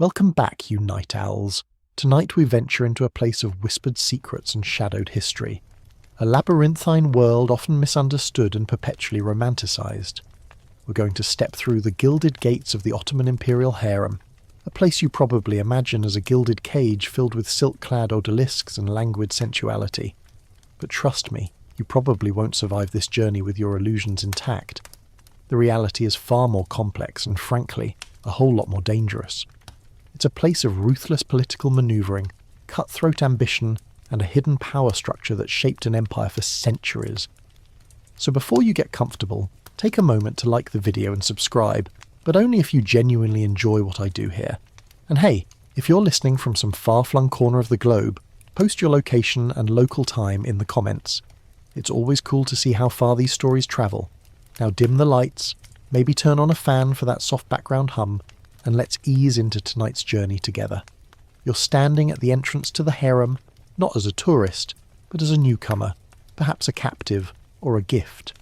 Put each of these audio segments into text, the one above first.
Welcome back, you night owls. Tonight we venture into a place of whispered secrets and shadowed history. A labyrinthine world often misunderstood and perpetually romanticised. We're going to step through the gilded gates of the Ottoman imperial harem, a place you probably imagine as a gilded cage filled with silk-clad odalisques and languid sensuality. But trust me, you probably won't survive this journey with your illusions intact. The reality is far more complex and, frankly, a whole lot more dangerous. It's a place of ruthless political manoeuvring, cutthroat ambition, and a hidden power structure that shaped an empire for centuries. So before you get comfortable, take a moment to like the video and subscribe, but only if you genuinely enjoy what I do here. And hey, if you're listening from some far-flung corner of the globe, post your location and local time in the comments. It's always cool to see how far these stories travel. Now dim the lights, maybe turn on a fan for that soft background hum, and let's ease into tonight's journey together. You're standing at the entrance to the harem, not as a tourist, but as a newcomer, perhaps a captive or a gift.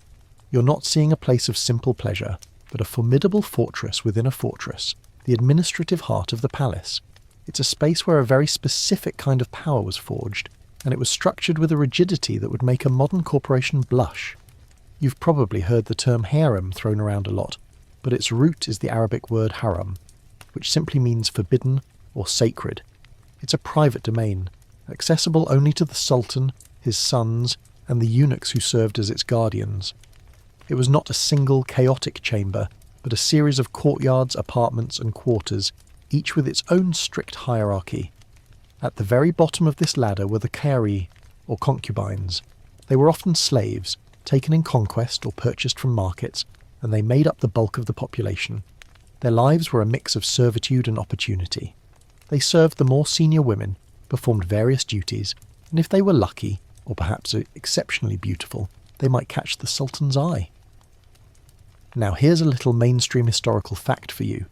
You're not seeing a place of simple pleasure, but a formidable fortress within a fortress, the administrative heart of the palace. It's a space where a very specific kind of power was forged, and it was structured with a rigidity that would make a modern corporation blush. You've probably heard the term harem thrown around a lot, but its root is the Arabic word haram, which simply means forbidden or sacred. It's a private domain, accessible only to the Sultan, his sons, and the eunuchs who served as its guardians. It was not a single chaotic chamber, but a series of courtyards, apartments, and quarters, each with its own strict hierarchy. At the very bottom of this ladder were the Kari, or concubines. They were often slaves, taken in conquest or purchased from markets, and they made up the bulk of the population. Their lives were a mix of servitude and opportunity. They served the more senior women, performed various duties, and if they were lucky, or perhaps exceptionally beautiful, they might catch the Sultan's eye. Now here's a little mainstream historical fact for you.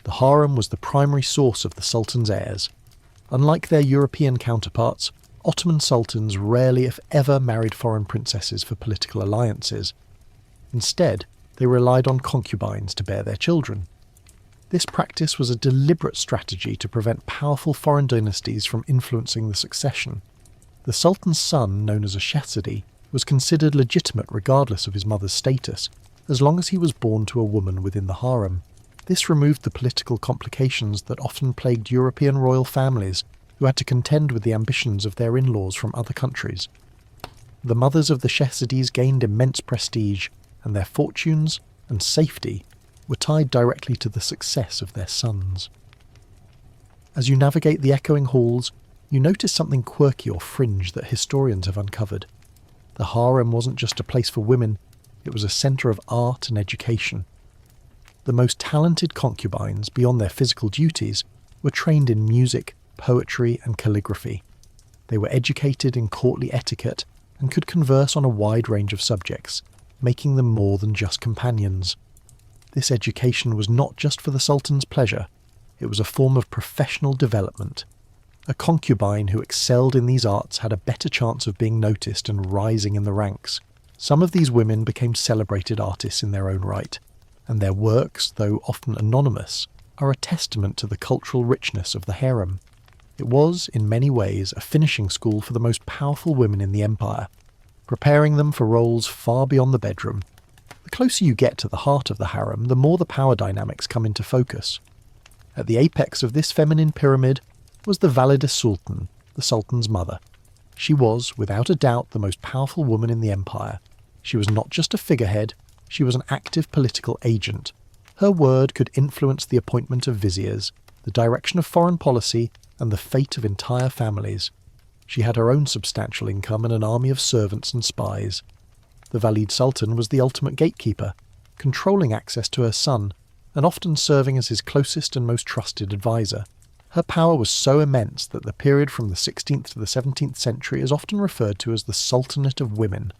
The harem was the primary source of the Sultan's heirs. Unlike their European counterparts, Ottoman sultans rarely, if ever, married foreign princesses for political alliances. Instead, they relied on concubines to bear their children. This practice was a deliberate strategy to prevent powerful foreign dynasties from influencing the succession. The Sultan's son, known as a Shahzadi, was considered legitimate regardless of his mother's status, as long as he was born to a woman within the harem. This removed the political complications that often plagued European royal families, who had to contend with the ambitions of their in-laws from other countries. The mothers of the Shahzadis gained immense prestige, and their fortunes and safety were tied directly to the success of their sons. As you navigate the echoing halls, you notice something quirky or fringe that historians have uncovered. The harem wasn't just a place for women, it was a centre of art and education. The most talented concubines, beyond their physical duties, were trained in music, poetry, and calligraphy. They were educated in courtly etiquette and could converse on a wide range of subjects, making them more than just companions. This education was not just for the Sultan's pleasure, it was a form of professional development. A concubine who excelled in these arts had a better chance of being noticed and rising in the ranks. Some of these women became celebrated artists in their own right, and their works, though often anonymous, are a testament to the cultural richness of the harem. It was, in many ways, a finishing school for the most powerful women in the empire, preparing them for roles far beyond the bedroom. The closer you get to the heart of the harem, the more the power dynamics come into focus. At the apex of this feminine pyramid was the Valide Sultan, the Sultan's mother. She was, without a doubt, the most powerful woman in the empire. She was not just a figurehead, she was an active political agent. Her word could influence the appointment of viziers, the direction of foreign policy, and the fate of entire families. She had her own substantial income and an army of servants and spies. The Valide Sultan was the ultimate gatekeeper, controlling access to her son, and often serving as his closest and most trusted advisor. Her power was so immense that the period from the 16th to the 17th century is often referred to as the Sultanate of Women,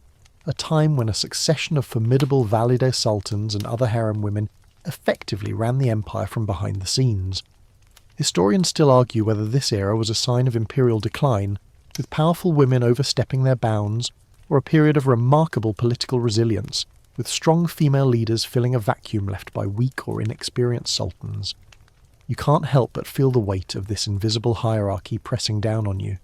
a time when a succession of formidable Valide sultans and other harem women effectively ran the empire from behind the scenes. Historians still argue whether this era was a sign of imperial decline, with powerful women overstepping their bounds, or a period of remarkable political resilience, with strong female leaders filling a vacuum left by weak or inexperienced sultans. You can't help but feel the weight of this invisible hierarchy pressing down on you.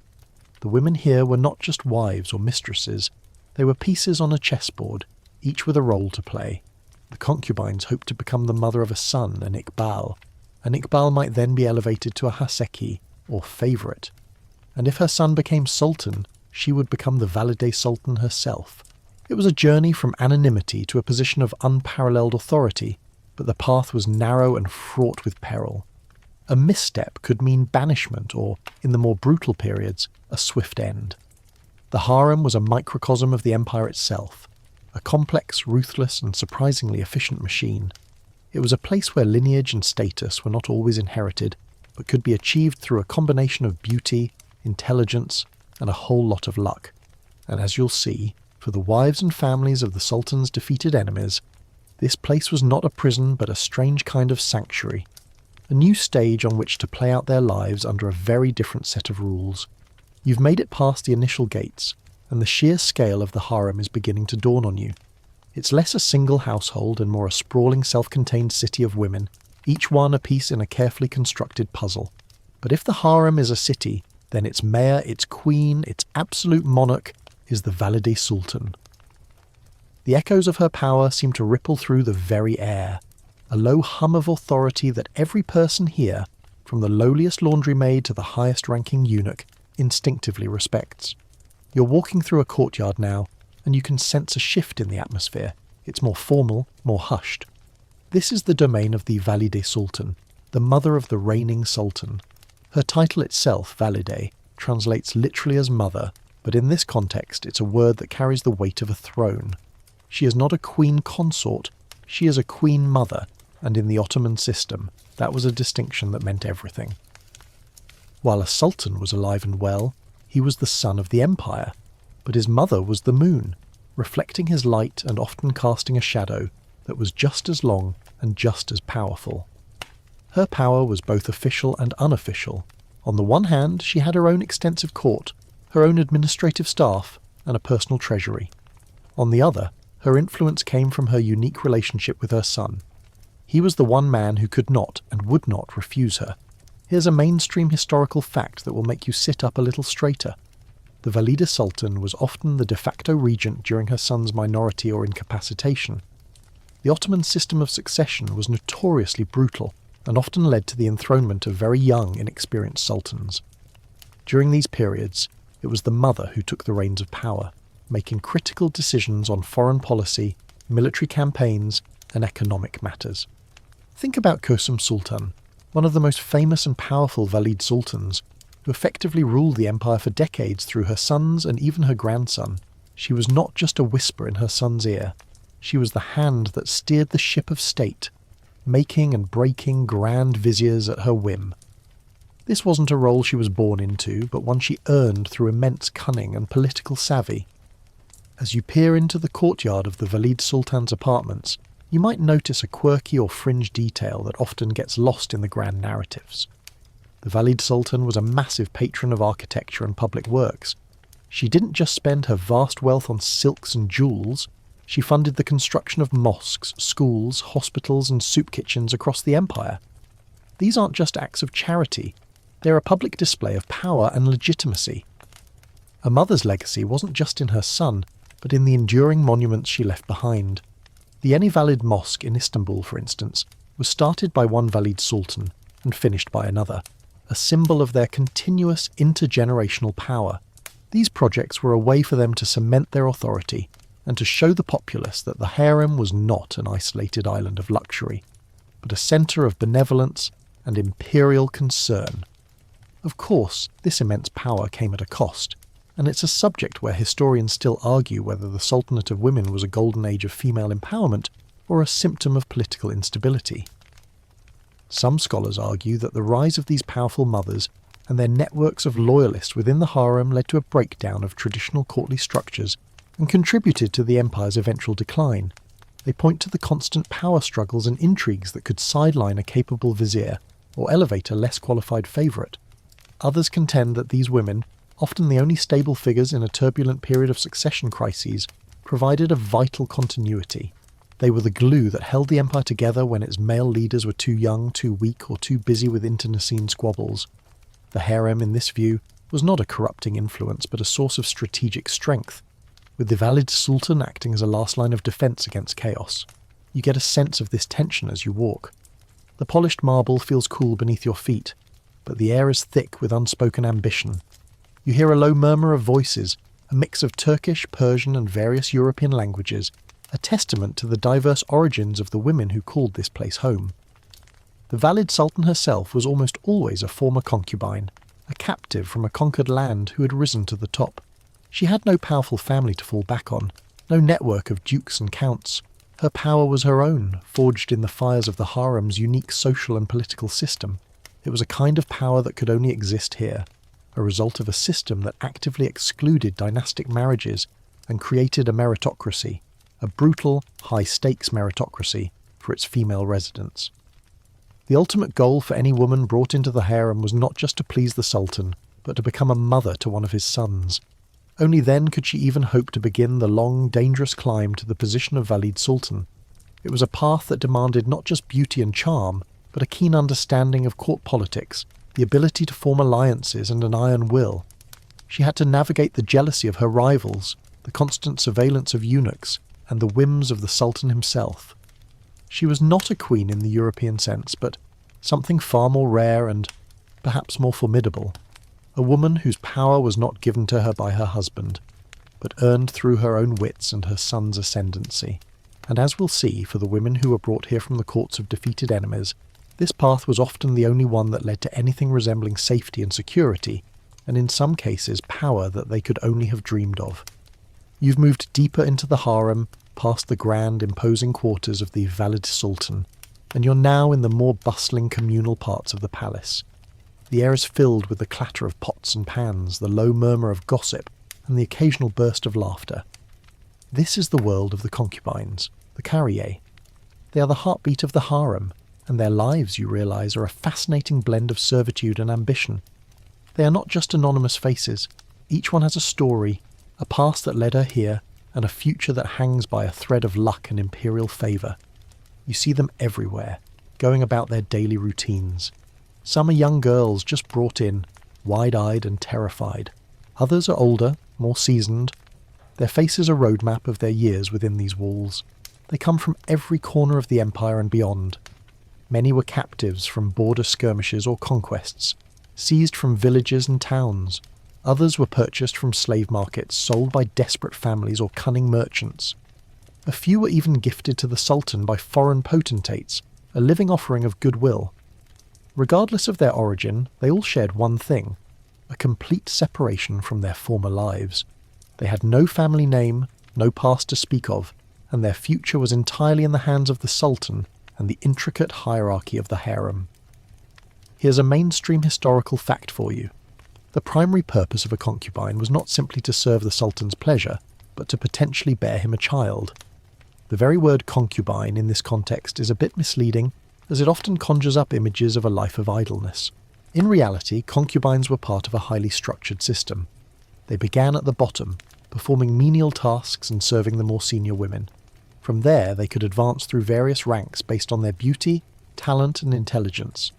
The women here were not just wives or mistresses, they were pieces on a chessboard, each with a role to play. The concubines hoped to become the mother of a son, an Iqbal, and Iqbal might then be elevated to a Haseki, or favourite. And if her son became sultan, she would become the Valide Sultan herself. It was a journey from anonymity to a position of unparalleled authority, but the path was narrow and fraught with peril. A misstep could mean banishment or, in the more brutal periods, a swift end. The harem was a microcosm of the empire itself, a complex, ruthless and surprisingly efficient machine. It was a place where lineage and status were not always inherited, but could be achieved through a combination of beauty, intelligence, and a whole lot of luck. And as you'll see, for the wives and families of the Sultan's defeated enemies, this place was not a prison but a strange kind of sanctuary, a new stage on which to play out their lives under a very different set of rules. You've made it past the initial gates, and the sheer scale of the harem is beginning to dawn on you. It's less a single household and more a sprawling self-contained city of women, each one a piece in a carefully constructed puzzle. But if the harem is a city, then its mayor, its queen, its absolute monarch is the Valide Sultan. The echoes of her power seem to ripple through the very air, a low hum of authority that every person here, from the lowliest laundry maid to the highest-ranking eunuch, instinctively respects. You're walking through a courtyard now, and you can sense a shift in the atmosphere. It's more formal, more hushed. This is the domain of the Valide Sultan, the mother of the reigning sultan. Her title itself, Valide, translates literally as mother, but in this context it's a word that carries the weight of a throne. She is not a queen consort, she is a queen mother, and in the Ottoman system, that was a distinction that meant everything. While a sultan was alive and well, he was the son of the empire, but his mother was the moon, reflecting his light and often casting a shadow that was just as long and just as powerful. Her power was both official and unofficial. On the one hand, she had her own extensive court, her own administrative staff, and a personal treasury. On the other, her influence came from her unique relationship with her son. He was the one man who could not and would not refuse her. Here's a mainstream historical fact that will make you sit up a little straighter. The Valide Sultan was often the de facto regent during her son's minority or incapacitation. The Ottoman system of succession was notoriously brutal and often led to the enthronement of very young, inexperienced sultans. During these periods, it was the mother who took the reins of power, making critical decisions on foreign policy, military campaigns, and economic matters. Think about Kösem Sultan, one of the most famous and powerful Valide sultans, who effectively ruled the empire for decades through her sons and even her grandson. She was not just a whisper in her son's ear. She was the hand that steered the ship of state, making and breaking grand viziers at her whim. This wasn't a role she was born into, but one she earned through immense cunning and political savvy. As you peer into the courtyard of the Valide Sultan's apartments, you might notice a quirky or fringe detail that often gets lost in the grand narratives. The Valide Sultan was a massive patron of architecture and public works. She didn't just spend her vast wealth on silks and jewels, she funded the construction of mosques, schools, hospitals and soup kitchens across the empire. These aren't just acts of charity, they're a public display of power and legitimacy. A mother's legacy wasn't just in her son, but in the enduring monuments she left behind. The Yeni Valide Mosque in Istanbul, for instance, was started by one Valide Sultan and finished by another, a symbol of their continuous intergenerational power. These projects were a way for them to cement their authority and to show the populace that the harem was not an isolated island of luxury, but a centre of benevolence and imperial concern. Of course, this immense power came at a cost, and it's a subject where historians still argue whether the Sultanate of Women was a golden age of female empowerment or a symptom of political instability. Some scholars argue that the rise of these powerful mothers and their networks of loyalists within the harem led to a breakdown of traditional courtly structures and contributed to the empire's eventual decline. They point to the constant power struggles and intrigues that could sideline a capable vizier or elevate a less qualified favourite. Others contend that these women, often the only stable figures in a turbulent period of succession crises, provided a vital continuity. They were the glue that held the empire together when its male leaders were too young, too weak, or too busy with internecine squabbles. The harem, in this view, was not a corrupting influence but a source of strategic strength, with the valid sultan acting as a last line of defence against chaos. You get a sense of this tension as you walk. The polished marble feels cool beneath your feet, but the air is thick with unspoken ambition. You hear a low murmur of voices, a mix of Turkish, Persian and various European languages, a testament to the diverse origins of the women who called this place home. The valid sultan herself was almost always a former concubine, a captive from a conquered land who had risen to the top. She had no powerful family to fall back on, no network of dukes and counts. Her power was her own, forged in the fires of the harem's unique social and political system. It was a kind of power that could only exist here, a result of a system that actively excluded dynastic marriages and created a meritocracy, a brutal, high-stakes meritocracy for its female residents. The ultimate goal for any woman brought into the harem was not just to please the sultan, but to become a mother to one of his sons. Only then could she even hope to begin the long, dangerous climb to the position of Valid Sultan. It was a path that demanded not just beauty and charm, but a keen understanding of court politics, the ability to form alliances and an iron will. She had to navigate the jealousy of her rivals, the constant surveillance of eunuchs, and the whims of the sultan himself. She was not a queen in the European sense, but something far more rare and perhaps more formidable. A woman whose power was not given to her by her husband, but earned through her own wits and her son's ascendancy. And as we'll see, for the women who were brought here from the courts of defeated enemies, this path was often the only one that led to anything resembling safety and security, and in some cases power that they could only have dreamed of. You've moved deeper into the harem, past the grand, imposing quarters of the valid sultan, and you're now in the more bustling communal parts of the palace. The air is filled with the clatter of pots and pans, the low murmur of gossip, and the occasional burst of laughter. This is the world of the concubines, the carrier. They are the heartbeat of the harem, and their lives, you realise, are a fascinating blend of servitude and ambition. They are not just anonymous faces. Each one has a story, a past that led her here, and a future that hangs by a thread of luck and imperial favour. You see them everywhere, going about their daily routines. Some are young girls just brought in, wide-eyed and terrified. Others are older, more seasoned. Their faces are a roadmap of their years within these walls. They come from every corner of the empire and beyond. Many were captives from border skirmishes or conquests, seized from villages and towns. Others were purchased from slave markets, sold by desperate families or cunning merchants. A few were even gifted to the sultan by foreign potentates, a living offering of goodwill. Regardless of their origin, they all shared one thing: a complete separation from their former lives. They had no family name, no past to speak of, and their future was entirely in the hands of the sultan and the intricate hierarchy of the harem. Here's a mainstream historical fact for you. The primary purpose of a concubine was not simply to serve the sultan's pleasure, but to potentially bear him a child. The very word concubine in this context is a bit misleading, as it often conjures up images of a life of idleness. In reality, concubines were part of a highly structured system. They began at the bottom, performing menial tasks and serving the more senior women. From there, they could advance through various ranks based on their beauty, talent and intelligence.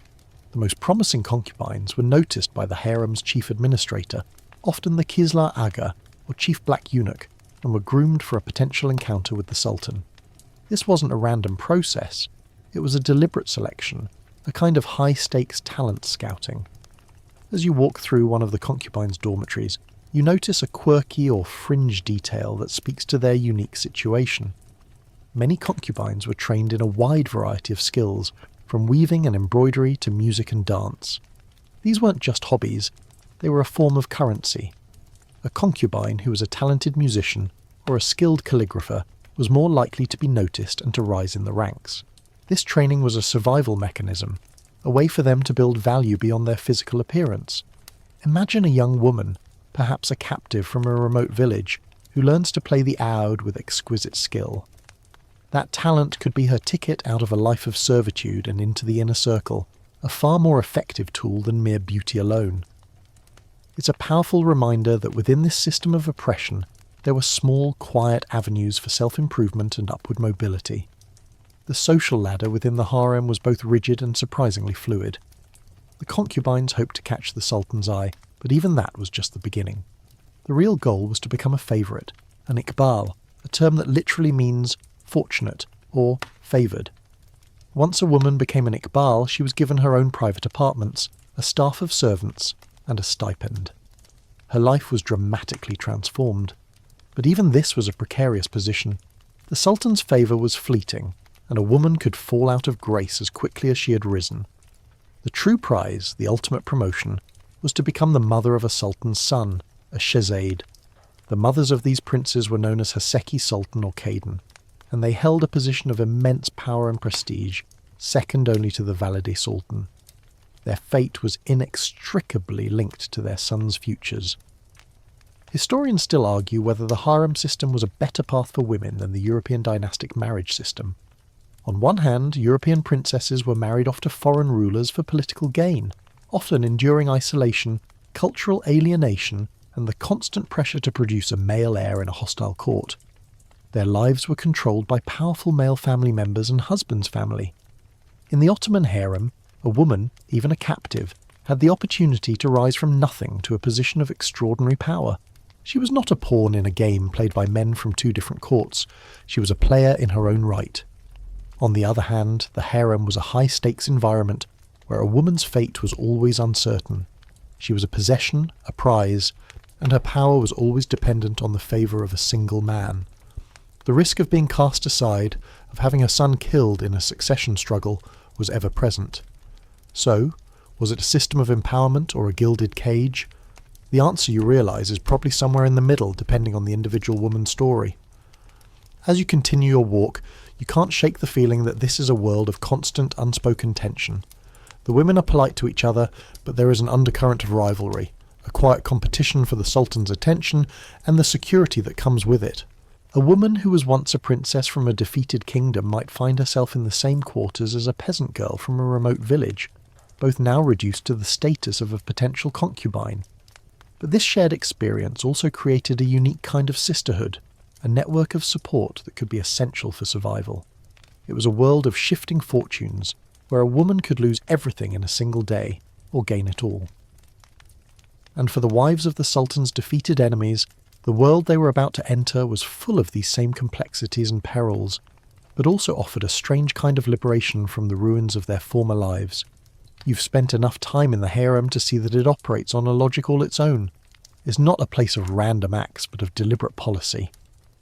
The most promising concubines were noticed by the harem's chief administrator, often the Kislar Aga, or chief black eunuch, and were groomed for a potential encounter with the sultan. This wasn't a random process. It was a deliberate selection, a kind of high-stakes talent scouting. As you walk through one of the concubines' dormitories, you notice a quirky or fringe detail that speaks to their unique situation. Many concubines were trained in a wide variety of skills, from weaving and embroidery to music and dance. These weren't just hobbies, they were a form of currency. A concubine who was a talented musician or a skilled calligrapher was more likely to be noticed and to rise in the ranks. This training was a survival mechanism, a way for them to build value beyond their physical appearance. Imagine a young woman, perhaps a captive from a remote village, who learns to play the oud with exquisite skill. That talent could be her ticket out of a life of servitude and into the inner circle, a far more effective tool than mere beauty alone. It's a powerful reminder that within this system of oppression, there were small, quiet avenues for self-improvement and upward mobility. The social ladder within the harem was both rigid and surprisingly fluid. The concubines hoped to catch the sultan's eye, but even that was just the beginning. The real goal was to become a favourite, an iqbal, a term that literally means fortunate or favoured. Once a woman became an iqbal, she was given her own private apartments, a staff of servants, and a stipend. Her life was dramatically transformed. But even this was a precarious position. The sultan's favour was fleeting, and a woman could fall out of grace as quickly as she had risen. The true prize, the ultimate promotion, was to become the mother of a sultan's son, a shehzade. The mothers of these princes were known as Haseki Sultan or Kayden, and they held a position of immense power and prestige, second only to the Valide Sultan. Their fate was inextricably linked to their sons' futures. Historians still argue whether the harem system was a better path for women than the European dynastic marriage system. On one hand, European princesses were married off to foreign rulers for political gain, often enduring isolation, cultural alienation, and the constant pressure to produce a male heir in a hostile court. Their lives were controlled by powerful male family members and husband's family. In the Ottoman harem, a woman, even a captive, had the opportunity to rise from nothing to a position of extraordinary power. She was not a pawn in a game played by men from two different courts. She was a player in her own right. On the other hand, the harem was a high-stakes environment where a woman's fate was always uncertain. She was a possession, a prize, and her power was always dependent on the favour of a single man. The risk of being cast aside, of having her son killed in a succession struggle, was ever present. So, was it a system of empowerment or a gilded cage? The answer, you realise, is probably somewhere in the middle, depending on the individual woman's story. As you continue your walk, you can't shake the feeling that this is a world of constant, unspoken tension. The women are polite to each other, but there is an undercurrent of rivalry, a quiet competition for the sultan's attention, and the security that comes with it. A woman who was once a princess from a defeated kingdom might find herself in the same quarters as a peasant girl from a remote village, both now reduced to the status of a potential concubine. But this shared experience also created a unique kind of sisterhood, a network of support that could be essential for survival. It was a world of shifting fortunes, where a woman could lose everything in a single day, or gain it all. And for the wives of the Sultan's defeated enemies, the world they were about to enter was full of these same complexities and perils, but also offered a strange kind of liberation from the ruins of their former lives. You've spent enough time in the harem to see that it operates on a logic all its own. It's not a place of random acts, but of deliberate policy.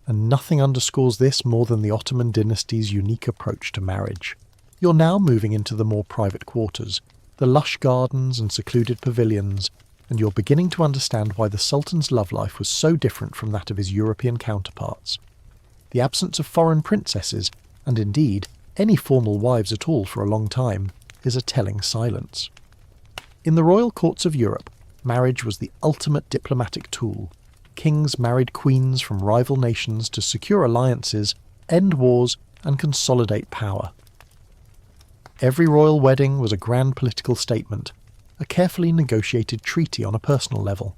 And nothing underscores this more than the Ottoman dynasty's unique approach to marriage. You're now moving into the more private quarters, the lush gardens and secluded pavilions, and you're beginning to understand why the Sultan's love life was so different from that of his European counterparts. The absence of foreign princesses, and indeed any formal wives at all for a long time, is a telling silence. In the royal courts of Europe, marriage was the ultimate diplomatic tool. Kings married queens from rival nations to secure alliances, end wars, and consolidate power. Every royal wedding was a grand political statement, a carefully negotiated treaty on a personal level.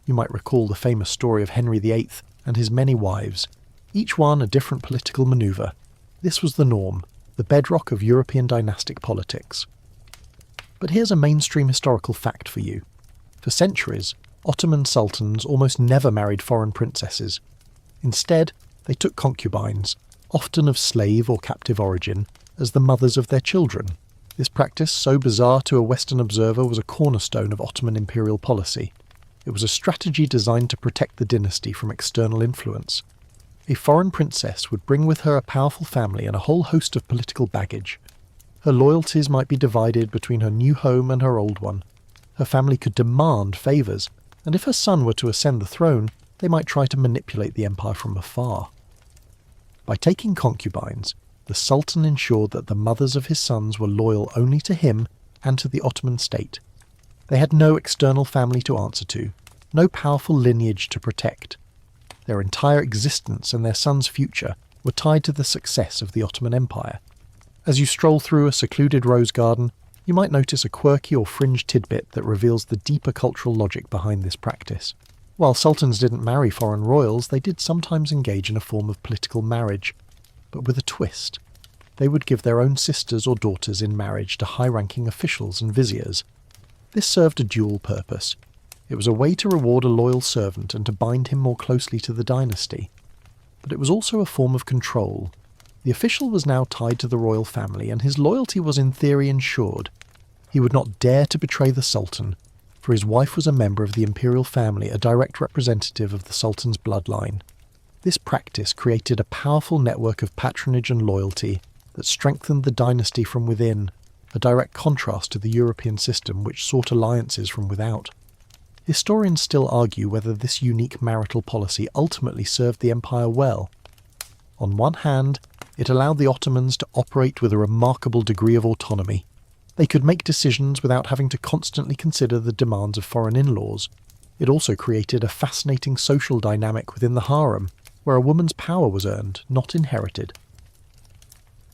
You might recall the famous story of Henry VIII and his many wives, each one a different political manoeuvre. This was the norm, the bedrock of European dynastic politics. But here's a mainstream historical fact for you. For centuries, Ottoman sultans almost never married foreign princesses. Instead, they took concubines, often of slave or captive origin, as the mothers of their children. This practice, so bizarre to a Western observer, was a cornerstone of Ottoman imperial policy. It was a strategy designed to protect the dynasty from external influence. A foreign princess would bring with her a powerful family and a whole host of political baggage. Her loyalties might be divided between her new home and her old one. Her family could demand favours, and if her son were to ascend the throne, they might try to manipulate the empire from afar. By taking concubines, the Sultan ensured that the mothers of his sons were loyal only to him and to the Ottoman state. They had no external family to answer to, no powerful lineage to protect. Their entire existence and their sons' future were tied to the success of the Ottoman Empire. As you stroll through a secluded rose garden, you might notice a quirky or fringe tidbit that reveals the deeper cultural logic behind this practice. While sultans didn't marry foreign royals, they did sometimes engage in a form of political marriage, but with a twist. they would give their own sisters or daughters in marriage to high-ranking officials and viziers. This served a dual purpose. It was a way to reward a loyal servant and to bind him more closely to the dynasty. But it was also a form of control. The official was now tied to the royal family, and his loyalty was in theory ensured. He would not dare to betray the Sultan, for his wife was a member of the imperial family, a direct representative of the Sultan's bloodline. This practice created a powerful network of patronage and loyalty that strengthened the dynasty from within, a direct contrast to the European system which sought alliances from without. Historians still argue whether this unique marital policy ultimately served the empire well. On one hand, it allowed the Ottomans to operate with a remarkable degree of autonomy. They could make decisions without having to constantly consider the demands of foreign in-laws. It also created a fascinating social dynamic within the harem, where a woman's power was earned, not inherited.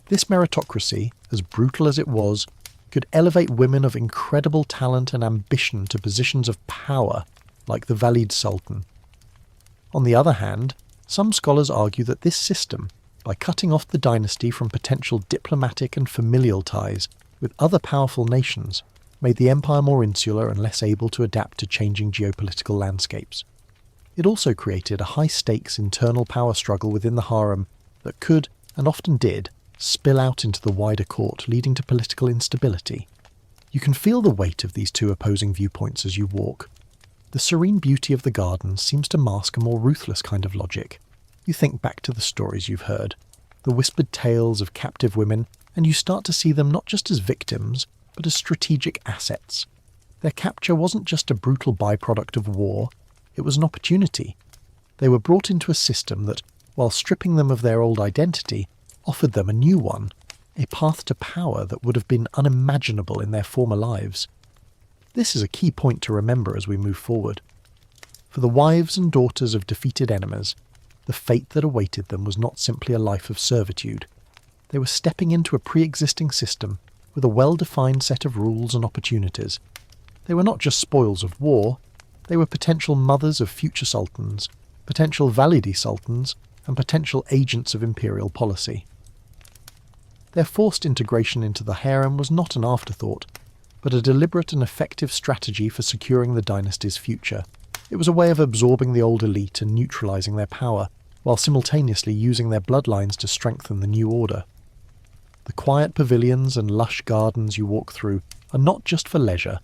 This meritocracy, as brutal as it was, could elevate women of incredible talent and ambition to positions of power, like the Valid Sultan. On the other hand, some scholars argue that this system, by cutting off the dynasty from potential diplomatic and familial ties with other powerful nations, made the empire more insular and less able to adapt to changing geopolitical landscapes. It also created a high-stakes internal power struggle within the harem that could, and often did, spill out into the wider court, leading to political instability. You can feel the weight of these two opposing viewpoints as you walk. The serene beauty of the gardens seems to mask a more ruthless kind of logic. You think back to the stories you've heard, the whispered tales of captive women, and you start to see them not just as victims, but as strategic assets. Their capture wasn't just a brutal byproduct of war, it was an opportunity. They were brought into a system that, while stripping them of their old identity, offered them a new one, a path to power that would have been unimaginable in their former lives. This is a key point to remember as we move forward. For the wives and daughters of defeated enemies, the fate that awaited them was not simply a life of servitude. They were stepping into a pre-existing system with a well-defined set of rules and opportunities. They were not just spoils of war, they were potential mothers of future sultans, potential Validi sultans, and potential agents of imperial policy. Their forced integration into the harem was not an afterthought, but a deliberate and effective strategy for securing the dynasty's future. It was a way of absorbing the old elite and neutralising their power, while simultaneously using their bloodlines to strengthen the new order. The quiet pavilions and lush gardens you walk through are not just for leisure.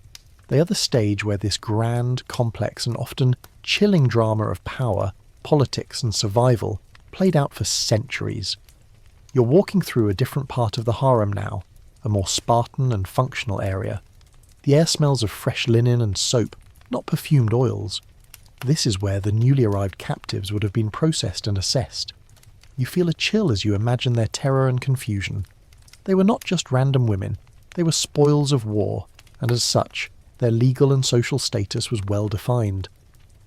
They are the stage where this grand, complex and often chilling drama of power, politics and survival played out for centuries. You're walking through a different part of the harem now, a more Spartan and functional area. The air smells of fresh linen and soap, not perfumed oils. This is where the newly arrived captives would have been processed and assessed. You feel a chill as you imagine their terror and confusion. They were not just random women, they were spoils of war, and as such, their legal and social status was well defined,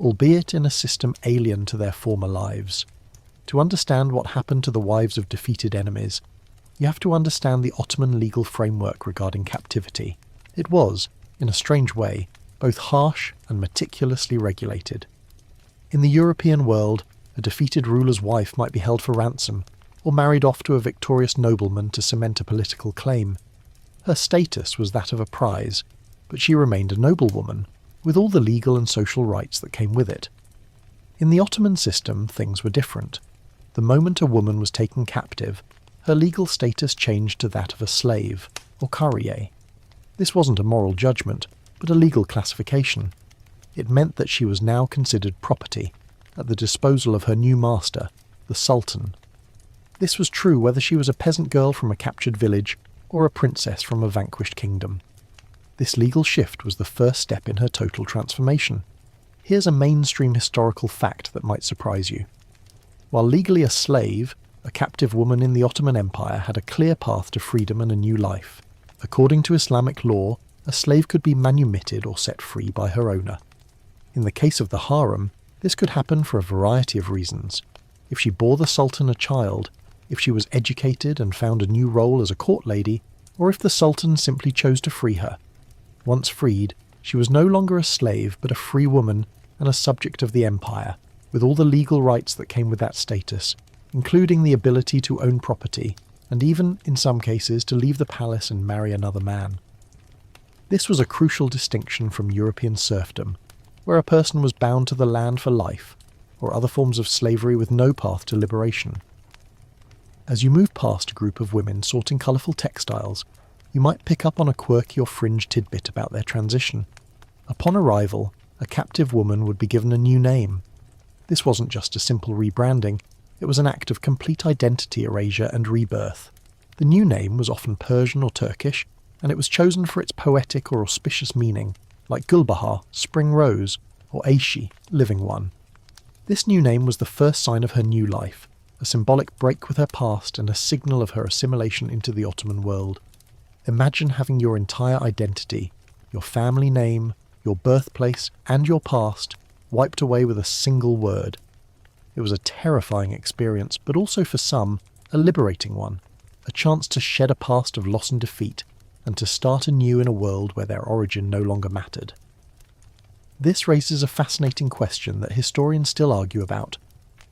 albeit in a system alien to their former lives. To understand what happened to the wives of defeated enemies, you have to understand the Ottoman legal framework regarding captivity. It was, in a strange way, both harsh and meticulously regulated. In the European world, a defeated ruler's wife might be held for ransom, or married off to a victorious nobleman to cement a political claim. Her status was that of a prize, but she remained a noblewoman, with all the legal and social rights that came with it. In the Ottoman system, things were different. The moment a woman was taken captive, her legal status changed to that of a slave, or kariye. This wasn't a moral judgment, but a legal classification. It meant that she was now considered property, at the disposal of her new master, the Sultan. This was true whether she was a peasant girl from a captured village or a princess from a vanquished kingdom. This legal shift was the first step in her total transformation. Here's a mainstream historical fact that might surprise you. While legally a slave, a captive woman in the Ottoman Empire had a clear path to freedom and a new life. According to Islamic law, a slave could be manumitted or set free by her owner. In the case of the harem, this could happen for a variety of reasons. If she bore the Sultan a child, if she was educated and found a new role as a court lady, or if the Sultan simply chose to free her. Once freed, she was no longer a slave but a free woman and a subject of the empire, with all the legal rights that came with that status, including the ability to own property, and even, in some cases, to leave the palace and marry another man. This was a crucial distinction from European serfdom, where a person was bound to the land for life, or other forms of slavery with no path to liberation. As you move past a group of women sorting colourful textiles, you might pick up on a quirky or fringe tidbit about their transition. Upon arrival, a captive woman would be given a new name. This wasn't just a simple rebranding, it was an act of complete identity erasure and rebirth. The new name was often Persian or Turkish, and it was chosen for its poetic or auspicious meaning, like Gulbahar, spring rose, or Aishi, living one. This new name was the first sign of her new life, a symbolic break with her past and a signal of her assimilation into the Ottoman world. Imagine having your entire identity, your family name, your birthplace, and your past wiped away with a single word. It was a terrifying experience, but also for some, a liberating one, a chance to shed a past of loss and defeat, and to start anew in a world where their origin no longer mattered. This raises a fascinating question that historians still argue about.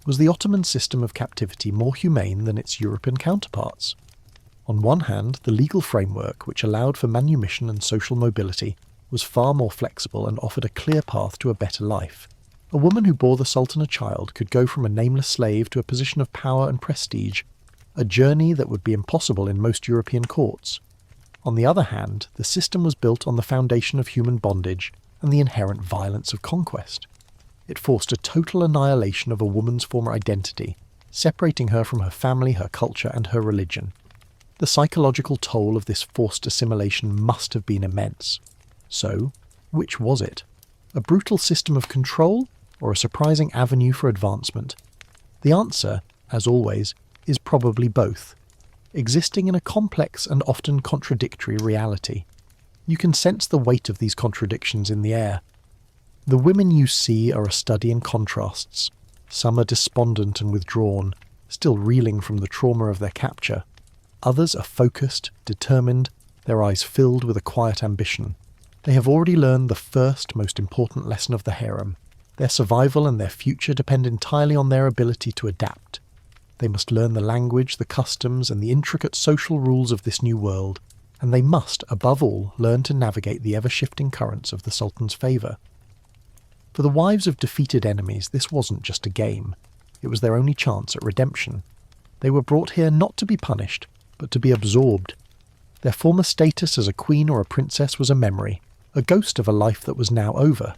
Was the Ottoman system of captivity more humane than its European counterparts? On one hand, the legal framework, which allowed for manumission and social mobility, was far more flexible and offered a clear path to a better life. A woman who bore the Sultan a child could go from a nameless slave to a position of power and prestige, a journey that would be impossible in most European courts. On the other hand, the system was built on the foundation of human bondage and the inherent violence of conquest. It forced a total annihilation of a woman's former identity, separating her from her family, her culture, and her religion. The psychological toll of this forced assimilation must have been immense. So, which was it? A brutal system of control, or a surprising avenue for advancement? The answer, as always, is probably both, existing in a complex and often contradictory reality. You can sense the weight of these contradictions in the air. The women you see are a study in contrasts. Some are despondent and withdrawn, still reeling from the trauma of their capture. Others are focused, determined, their eyes filled with a quiet ambition. They have already learned the first, most important lesson of the harem. Their survival and their future depend entirely on their ability to adapt. They must learn the language, the customs, and the intricate social rules of this new world, and they must, above all, learn to navigate the ever-shifting currents of the Sultan's favour. For the wives of defeated enemies, this wasn't just a game. It was their only chance at redemption. They were brought here not to be punished, but to be absorbed. Their former status as a queen or a princess was a memory, a ghost of a life that was now over.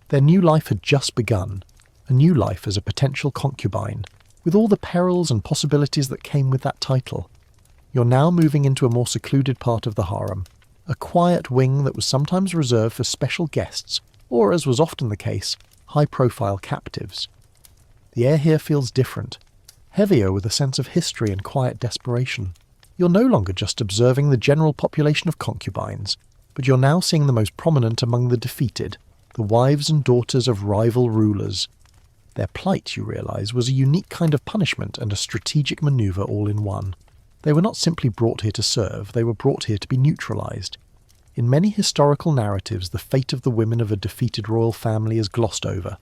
Their new life had just begun, a new life as a potential concubine, with all the perils and possibilities that came with that title. You're now moving into a more secluded part of the harem, a quiet wing that was sometimes reserved for special guests, or, as was often the case, high-profile captives. The air here feels different, heavier with a sense of history and quiet desperation. You're no longer just observing the general population of concubines, but you're now seeing the most prominent among the defeated, the wives and daughters of rival rulers. Their plight, you realise, was a unique kind of punishment and a strategic manoeuvre all in one. They were not simply brought here to serve, they were brought here to be neutralised. In many historical narratives, the fate of the women of a defeated royal family is glossed over.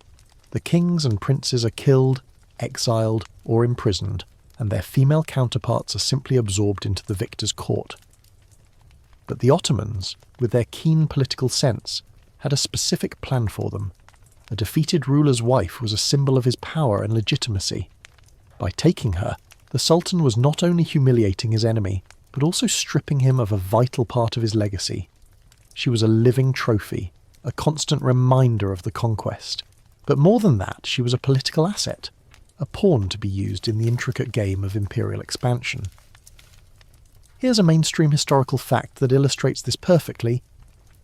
The kings and princes are killed, exiled, or imprisoned, and their female counterparts are simply absorbed into the victor's court. But the Ottomans, with their keen political sense, had a specific plan for them. A defeated ruler's wife was a symbol of his power and legitimacy. By taking her, the Sultan was not only humiliating his enemy, but also stripping him of a vital part of his legacy. She was a living trophy, a constant reminder of the conquest. But more than that, she was a political asset, a pawn to be used in the intricate game of imperial expansion. Here's a mainstream historical fact that illustrates this perfectly.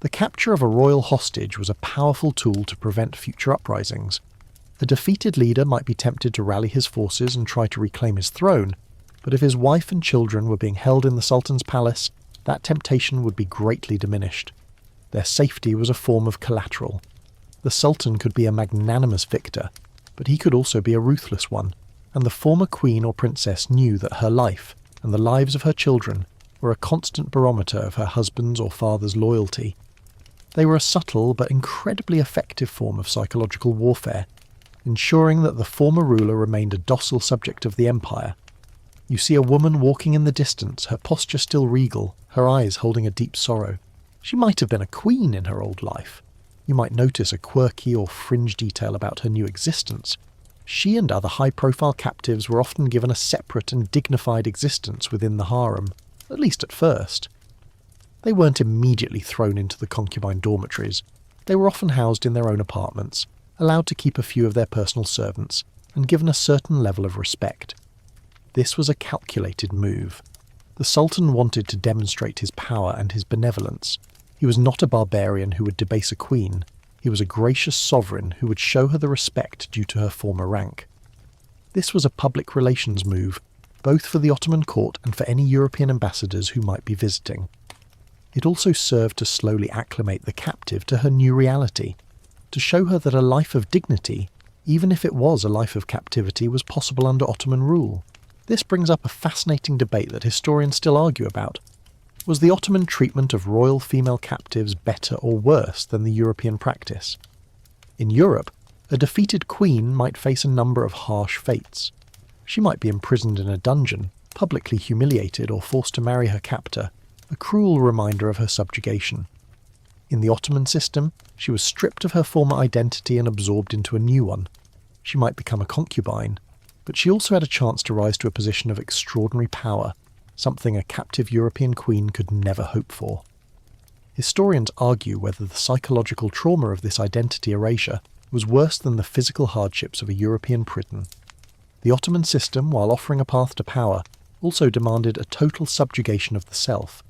The capture of a royal hostage was a powerful tool to prevent future uprisings. A defeated leader might be tempted to rally his forces and try to reclaim his throne, but if his wife and children were being held in the Sultan's palace, that temptation would be greatly diminished. Their safety was a form of collateral. The Sultan could be a magnanimous victor, but he could also be a ruthless one, and the former queen or princess knew that her life, and the lives of her children, were a constant barometer of her husband's or father's loyalty. They were a subtle but incredibly effective form of psychological warfare, ensuring that the former ruler remained a docile subject of the empire. You see a woman walking in the distance, her posture still regal, her eyes holding a deep sorrow. She might have been a queen in her old life. You might notice a quirky or fringe detail about her new existence. She and other high-profile captives were often given a separate and dignified existence within the harem, at least at first. They weren't immediately thrown into the concubine dormitories. They were often housed in their own apartments, allowed to keep a few of their personal servants, and given a certain level of respect. This was a calculated move. The Sultan wanted to demonstrate his power and his benevolence. He was not a barbarian who would debase a queen. He was a gracious sovereign who would show her the respect due to her former rank. This was a public relations move, both for the Ottoman court and for any European ambassadors who might be visiting. It also served to slowly acclimate the captive to her new reality, to show her that a life of dignity, even if it was a life of captivity, was possible under Ottoman rule. This brings up a fascinating debate that historians still argue about. Was the Ottoman treatment of royal female captives better or worse than the European practice? In Europe, a defeated queen might face a number of harsh fates. She might be imprisoned in a dungeon, publicly humiliated or forced to marry her captor, a cruel reminder of her subjugation. In the Ottoman system, she was stripped of her former identity and absorbed into a new one. She might become a concubine, but she also had a chance to rise to a position of extraordinary power, something a captive European queen could never hope for. Historians argue whether the psychological trauma of this identity erasure was worse than the physical hardships of a European prison. The Ottoman system, while offering a path to power, also demanded a total subjugation of the self.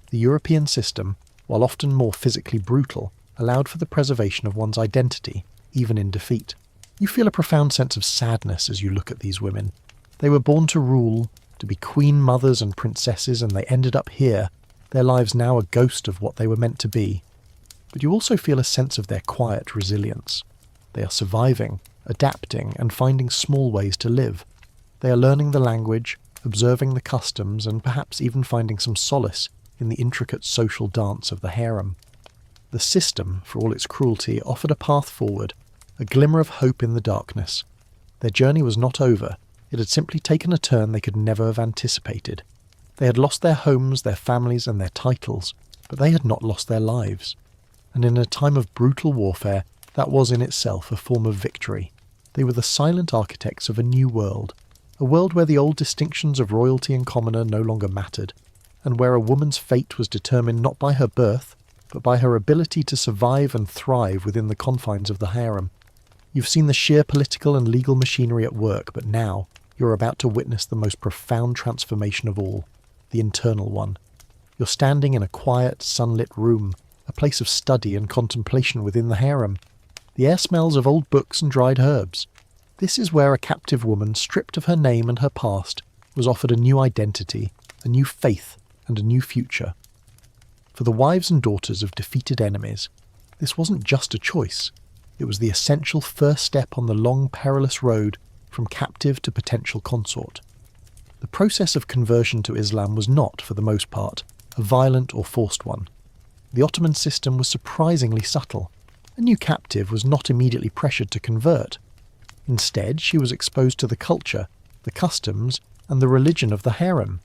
The European system, while often more physically brutal, allowed for the preservation of one's identity, even in defeat. You feel a profound sense of sadness as you look at these women. They were born to rule, to be queen mothers and princesses, and they ended up here, their lives now a ghost of what they were meant to be. But you also feel a sense of their quiet resilience. They are surviving, adapting, and finding small ways to live. They are learning the language, observing the customs, and perhaps even finding some solace in the intricate social dance of the harem. The system, for all its cruelty, offered a path forward, a glimmer of hope in the darkness. Their journey was not over. It had simply taken a turn they could never have anticipated. They had lost their homes, their families, and their titles, but they had not lost their lives. And in a time of brutal warfare, that was in itself a form of victory. They were the silent architects of a new world, a world where the old distinctions of royalty and commoner no longer mattered, and where a woman's fate was determined not by her birth, but by her ability to survive and thrive within the confines of the harem. You've seen the sheer political and legal machinery at work, but now you're about to witness the most profound transformation of all, the internal one. You're standing in a quiet, sunlit room, a place of study and contemplation within the harem. The air smells of old books and dried herbs. This is where a captive woman, stripped of her name and her past, was offered a new identity, a new faith, and a new future. For the wives and daughters of defeated enemies, this wasn't just a choice. It was the essential first step on the long, perilous road from captive to potential consort. The process of conversion to Islam was not, for the most part, a violent or forced one. The Ottoman system was surprisingly subtle. A new captive was not immediately pressured to convert. Instead, she was exposed to the culture, the customs, and the religion of the harem.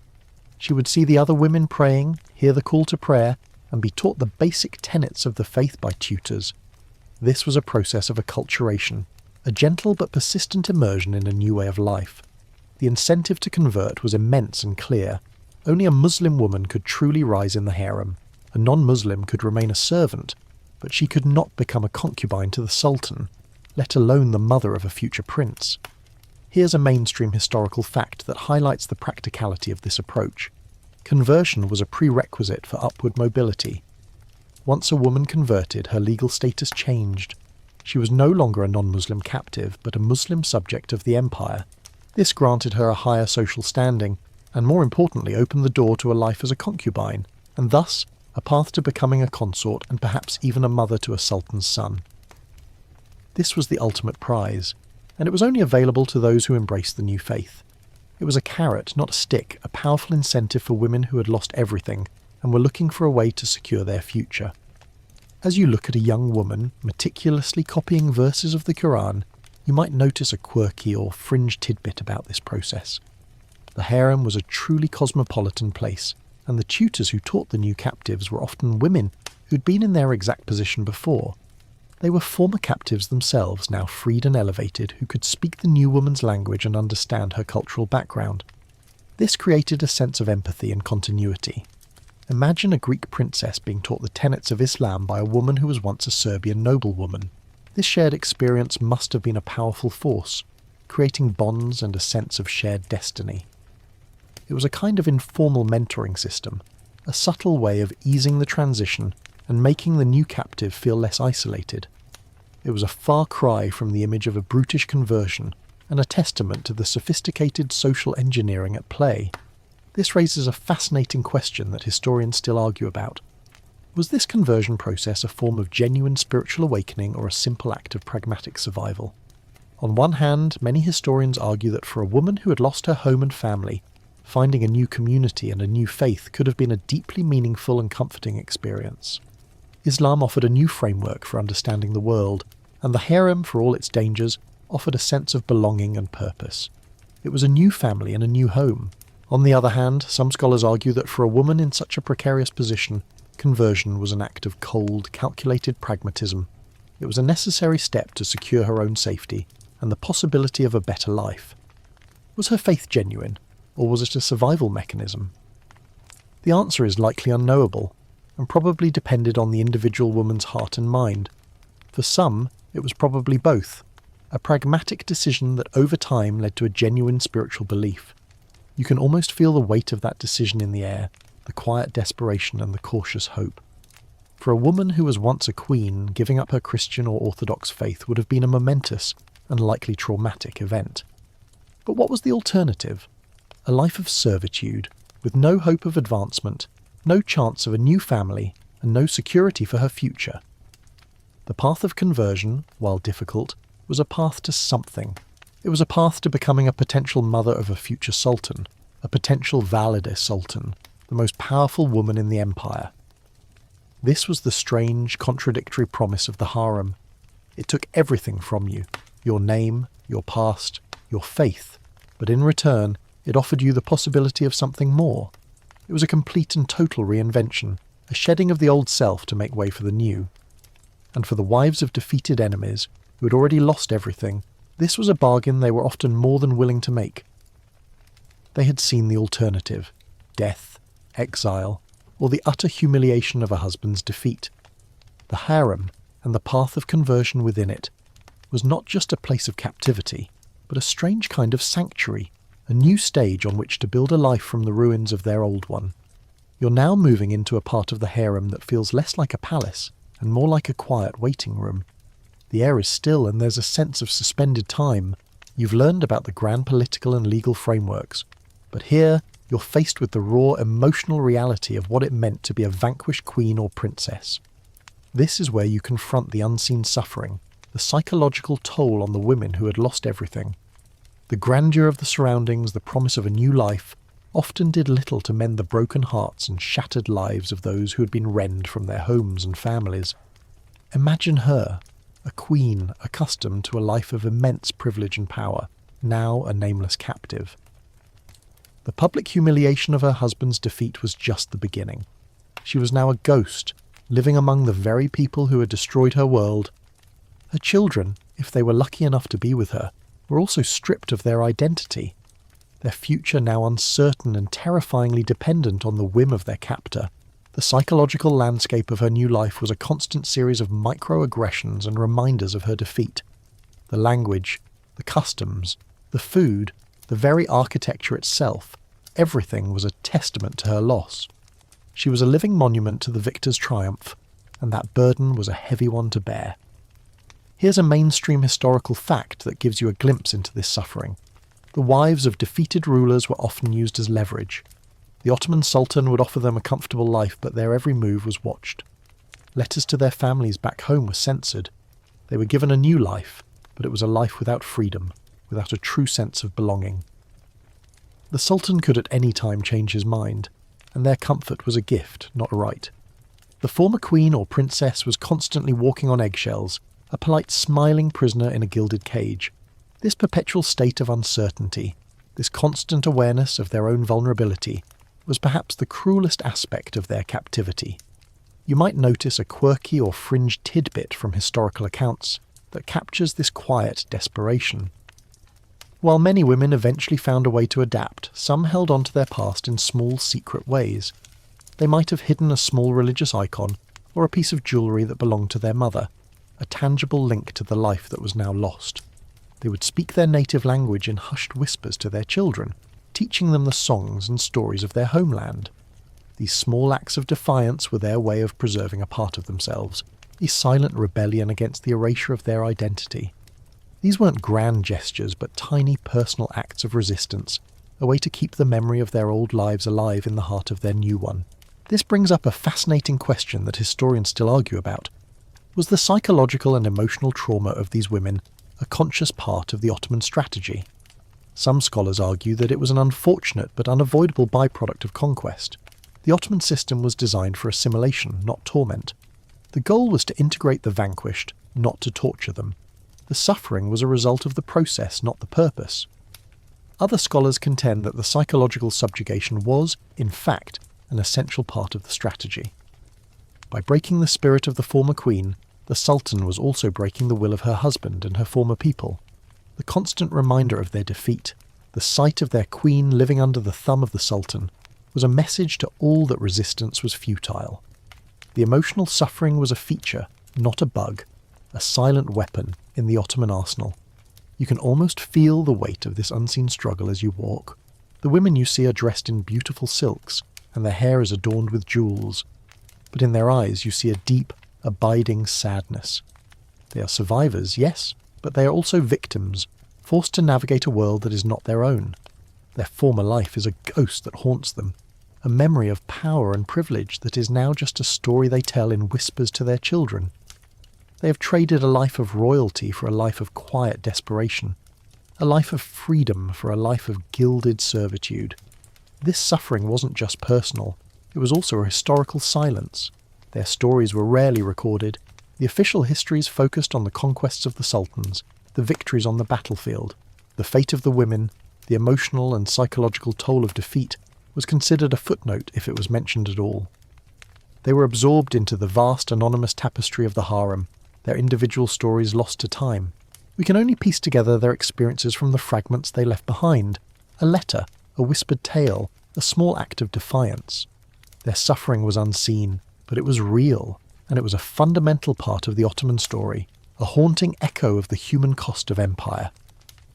She would see the other women praying, hear the call to prayer, and be taught the basic tenets of the faith by tutors. This was a process of acculturation, a gentle but persistent immersion in a new way of life. The incentive to convert was immense and clear. Only a Muslim woman could truly rise in the harem. A non-Muslim could remain a servant, but she could not become a concubine to the Sultan, let alone the mother of a future prince. Here's a mainstream historical fact that highlights the practicality of this approach. Conversion was a prerequisite for upward mobility. Once a woman converted, her legal status changed. She was no longer a non-Muslim captive, but a Muslim subject of the empire. This granted her a higher social standing, and more importantly opened the door to a life as a concubine, and thus a path to becoming a consort and perhaps even a mother to a sultan's son. This was the ultimate prize, and it was only available to those who embraced the new faith. It was a carrot, not a stick, a powerful incentive for women who had lost everything and were looking for a way to secure their future. As you look at a young woman meticulously copying verses of the Quran, you might notice a quirky or fringe tidbit about this process. The harem was a truly cosmopolitan place, and the tutors who taught the new captives were often women who'd been in their exact position before. They were former captives themselves, now freed and elevated, who could speak the new woman's language and understand her cultural background. This created a sense of empathy and continuity. Imagine a Greek princess being taught the tenets of Islam by a woman who was once a Serbian noblewoman. This shared experience must have been a powerful force, creating bonds and a sense of shared destiny. It was a kind of informal mentoring system, a subtle way of easing the transition and making the new captive feel less isolated. It was a far cry from the image of a brutish conversion and a testament to the sophisticated social engineering at play. This raises a fascinating question that historians still argue about. Was this conversion process a form of genuine spiritual awakening or a simple act of pragmatic survival? On one hand, many historians argue that for a woman who had lost her home and family, finding a new community and a new faith could have been a deeply meaningful and comforting experience. Islam offered a new framework for understanding the world, and the harem, for all its dangers, offered a sense of belonging and purpose. It was a new family and a new home. On the other hand, some scholars argue that for a woman in such a precarious position, conversion was an act of cold, calculated pragmatism. It was a necessary step to secure her own safety and the possibility of a better life. Was her faith genuine, or was it a survival mechanism? The answer is likely unknowable, and probably depended on the individual woman's heart and mind. For some, it was probably both, a pragmatic decision that over time led to a genuine spiritual belief. You can almost feel the weight of that decision in the air, the quiet desperation and the cautious hope. For a woman who was once a queen, giving up her Christian or Orthodox faith would have been a momentous and likely traumatic event. But what was the alternative? A life of servitude, with no hope of advancement, no chance of a new family, and no security for her future. The path of conversion, while difficult, was a path to something. It was a path to becoming a potential mother of a future sultan, a potential Valide sultan, the most powerful woman in the empire. This was the strange, contradictory promise of the harem. It took everything from you, your name, your past, your faith, but in return, it offered you the possibility of something more. It was a complete and total reinvention, a shedding of the old self to make way for the new. And for the wives of defeated enemies, who had already lost everything, this was a bargain they were often more than willing to make. They had seen the alternative: death, exile, or the utter humiliation of a husband's defeat. The harem, and the path of conversion within it, was not just a place of captivity, but a strange kind of sanctuary, a new stage on which to build a life from the ruins of their old one. You're now moving into a part of the harem that feels less like a palace and more like a quiet waiting room. The air is still and there's a sense of suspended time. You've learned about the grand political and legal frameworks, but here you're faced with the raw emotional reality of what it meant to be a vanquished queen or princess. This is where you confront the unseen suffering, the psychological toll on the women who had lost everything. The grandeur of the surroundings, the promise of a new life, often did little to mend the broken hearts and shattered lives of those who had been rent from their homes and families. Imagine her, a queen accustomed to a life of immense privilege and power, now a nameless captive. The public humiliation of her husband's defeat was just the beginning. She was now a ghost, living among the very people who had destroyed her world. Her children, if they were lucky enough to be with her, were also stripped of their identity, their future now uncertain and terrifyingly dependent on the whim of their captor. The psychological landscape of her new life was a constant series of microaggressions and reminders of her defeat. The language, the customs, the food, the very architecture itself, everything was a testament to her loss. She was a living monument to the victor's triumph, and that burden was a heavy one to bear. Here's a mainstream historical fact that gives you a glimpse into this suffering. The wives of defeated rulers were often used as leverage. The Ottoman Sultan would offer them a comfortable life, but their every move was watched. Letters to their families back home were censored. They were given a new life, but it was a life without freedom, without a true sense of belonging. The Sultan could at any time change his mind, and their comfort was a gift, not a right. The former queen or princess was constantly walking on eggshells, a polite smiling prisoner in a gilded cage. This perpetual state of uncertainty, This constant awareness of their own vulnerability was perhaps the cruelest aspect of their captivity. You might notice a quirky or fringe tidbit from historical accounts that captures this quiet desperation. While many women eventually found a way to adapt, some held on to their past in small, secret ways. They might have hidden a small religious icon or a piece of jewellery that belonged to their mother, a tangible link to the life that was now lost. They would speak their native language in hushed whispers to their children, teaching them the songs and stories of their homeland. These small acts of defiance were their way of preserving a part of themselves, a silent rebellion against the erasure of their identity. These weren't grand gestures, but tiny personal acts of resistance, a way to keep the memory of their old lives alive in the heart of their new one. This brings up a fascinating question that historians still argue about. Was the psychological and emotional trauma of these women a conscious part of the Ottoman strategy? Some scholars argue that it was an unfortunate but unavoidable byproduct of conquest. The Ottoman system was designed for assimilation, not torment. The goal was to integrate the vanquished, not to torture them. The suffering was a result of the process, not the purpose. Other scholars contend that the psychological subjugation was, in fact, an essential part of the strategy. By breaking the spirit of the former queen, the Sultan was also breaking the will of her husband and her former people. The constant reminder of their defeat, the sight of their queen living under the thumb of the Sultan, was a message to all that resistance was futile. The emotional suffering was a feature, not a bug, a silent weapon in the Ottoman arsenal. You can almost feel the weight of this unseen struggle as you walk. The women you see are dressed in beautiful silks, and their hair is adorned with jewels. But in their eyes you see a deep, abiding sadness. They are survivors, yes, but they are also victims, forced to navigate a world that is not their own. Their former life is a ghost that haunts them, a memory of power and privilege that is now just a story they tell in whispers to their children. They have traded a life of royalty for a life of quiet desperation, a life of freedom for a life of gilded servitude. This suffering wasn't just personal, it was also a historical silence. Their stories were rarely recorded. The official histories focused on the conquests of the sultans, the victories on the battlefield, the fate of the women, the emotional and psychological toll of defeat was considered a footnote if it was mentioned at all. They were absorbed into the vast anonymous tapestry of the harem, their individual stories lost to time. We can only piece together their experiences from the fragments they left behind, a letter, a whispered tale, a small act of defiance. Their suffering was unseen, but it was real, and it was a fundamental part of the Ottoman story, a haunting echo of the human cost of empire.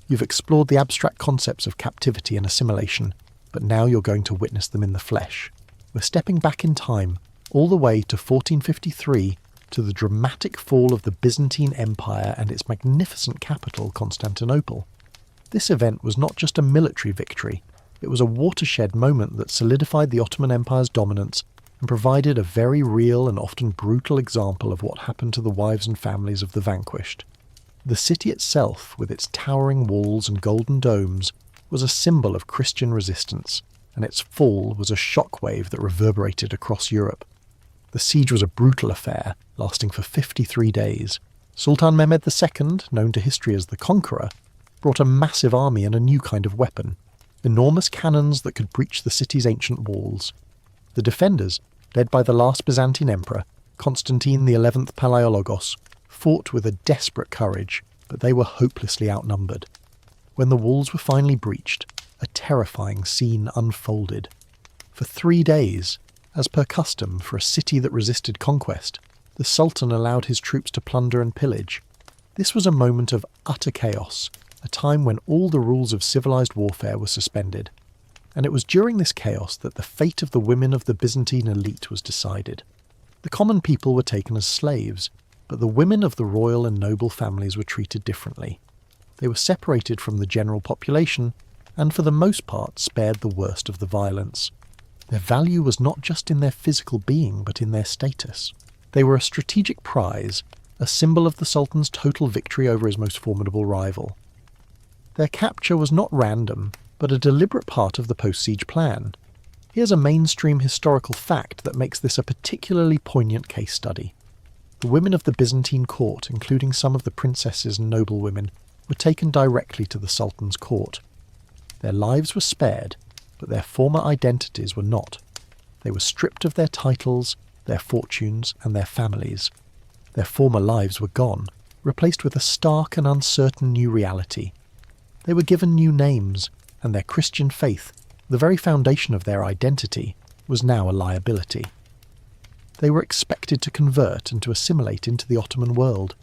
You've explored the abstract concepts of captivity and assimilation, but now you're going to witness them in the flesh. We're stepping back in time, all the way to 1453, to the dramatic fall of the Byzantine Empire and its magnificent capital, Constantinople. This event was not just a military victory, it was a watershed moment that solidified the Ottoman Empire's dominance and provided a very real and often brutal example of what happened to the wives and families of the vanquished. The city itself, with its towering walls and golden domes, was a symbol of Christian resistance, and its fall was a shockwave that reverberated across Europe. The siege was a brutal affair, lasting for 53 days. Sultan Mehmed II, known to history as the Conqueror, brought a massive army and a new kind of weapon, enormous cannons that could breach the city's ancient walls. The defenders, led by the last Byzantine emperor, Constantine XI Palaiologos, fought with a desperate courage, but they were hopelessly outnumbered. When the walls were finally breached, a terrifying scene unfolded. For 3 days, as per custom for a city that resisted conquest, the Sultan allowed his troops to plunder and pillage. This was a moment of utter chaos, a time when all the rules of civilized warfare were suspended. And it was during this chaos that the fate of the women of the Byzantine elite was decided. The common people were taken as slaves, but the women of the royal and noble families were treated differently. They were separated from the general population, and for the most part spared the worst of the violence. Their value was not just in their physical being, but in their status. They were a strategic prize, a symbol of the Sultan's total victory over his most formidable rival. Their capture was not random, but a deliberate part of the post-siege plan. Here's a mainstream historical fact that makes this a particularly poignant case study. The women of the Byzantine court, including some of the princesses and noblewomen, were taken directly to the Sultan's court. Their lives were spared, but their former identities were not. They were stripped of their titles, their fortunes, and their families. Their former lives were gone, replaced with a stark and uncertain new reality. They were given new names, and their Christian faith, the very foundation of their identity, was now a liability. They were expected to convert and to assimilate into the Ottoman world.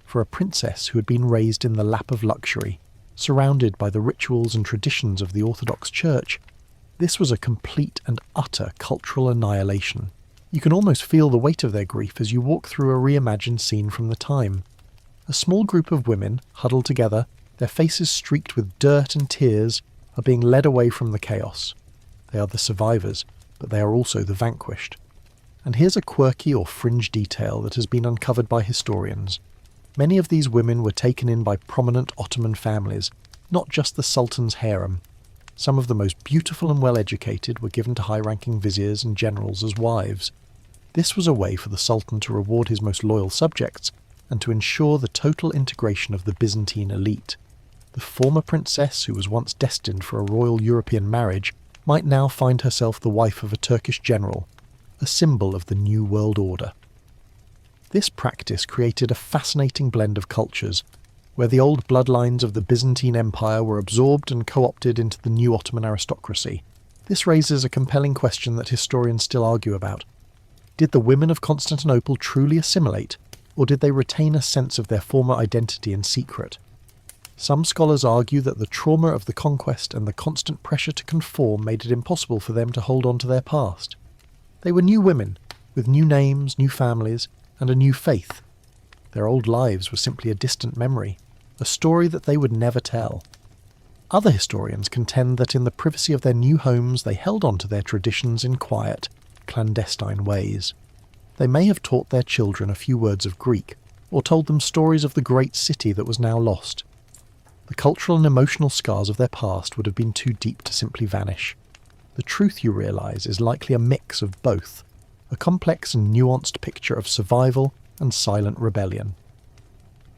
For a princess who had been raised in the lap of luxury, surrounded by the rituals and traditions of the Orthodox Church, this was a complete and utter cultural annihilation. You can almost feel the weight of their grief as you walk through a reimagined scene from the time. A small group of women, huddled together, their faces streaked with dirt and tears, are being led away from the chaos. They are the survivors, but they are also the vanquished. And here's a quirky or fringe detail that has been uncovered by historians. Many of these women were taken in by prominent Ottoman families, not just the Sultan's harem. Some of the most beautiful and well-educated were given to high-ranking viziers and generals as wives. This was a way for the Sultan to reward his most loyal subjects and to ensure the total integration of the Byzantine elite. The former princess, who was once destined for a royal European marriage, might now find herself the wife of a Turkish general, a symbol of the new world order. This practice created a fascinating blend of cultures, where the old bloodlines of the Byzantine Empire were absorbed and co-opted into the new Ottoman aristocracy. This raises a compelling question that historians still argue about. Did the women of Constantinople truly assimilate, or did they retain a sense of their former identity in secret? Some scholars argue that the trauma of the conquest and the constant pressure to conform made it impossible for them to hold on to their past. They were new women, with new names, new families, and a new faith. Their old lives were simply a distant memory, a story that they would never tell. Other historians contend that in the privacy of their new homes they held on to their traditions in quiet, clandestine ways. They may have taught their children a few words of Greek, or told them stories of the great city that was now lost. The cultural and emotional scars of their past would have been too deep to simply vanish. The truth, you realise, is likely a mix of both, a complex and nuanced picture of survival and silent rebellion.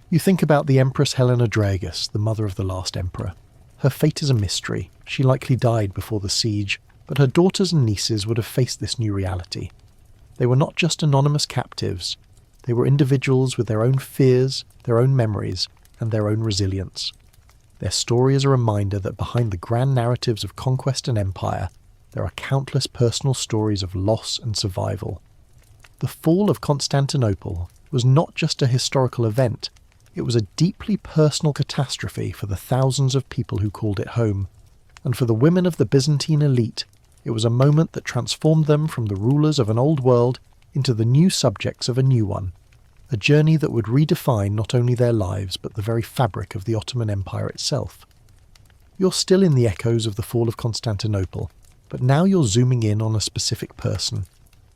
You think about the Empress Helena Dragus, the mother of the last emperor. Her fate is a mystery. She likely died before the siege, but her daughters and nieces would have faced this new reality. They were not just anonymous captives. They were individuals with their own fears, their own memories, and their own resilience. Their story is a reminder that behind the grand narratives of conquest and empire, there are countless personal stories of loss and survival. The fall of Constantinople was not just a historical event, it was a deeply personal catastrophe for the thousands of people who called it home, and for the women of the Byzantine elite, it was a moment that transformed them from the rulers of an old world into the new subjects of a new one, a journey that would redefine not only their lives but the very fabric of the Ottoman Empire itself. You're still in the echoes of the fall of Constantinople, but now you're zooming in on a specific person,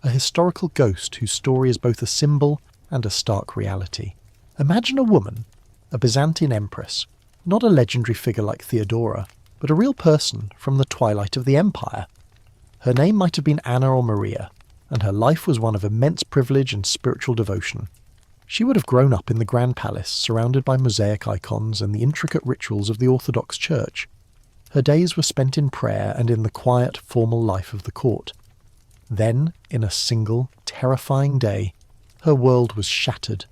a historical ghost whose story is both a symbol and a stark reality. Imagine a woman, a Byzantine empress, not a legendary figure like Theodora, but a real person from the twilight of the empire. Her name might have been Anna or Maria, and her life was one of immense privilege and spiritual devotion. She would have grown up in the Grand Palace, surrounded by mosaic icons and the intricate rituals of the Orthodox Church. Her days were spent in prayer and in the quiet, formal life of the court. Then, in a single, terrifying day, her world was shattered.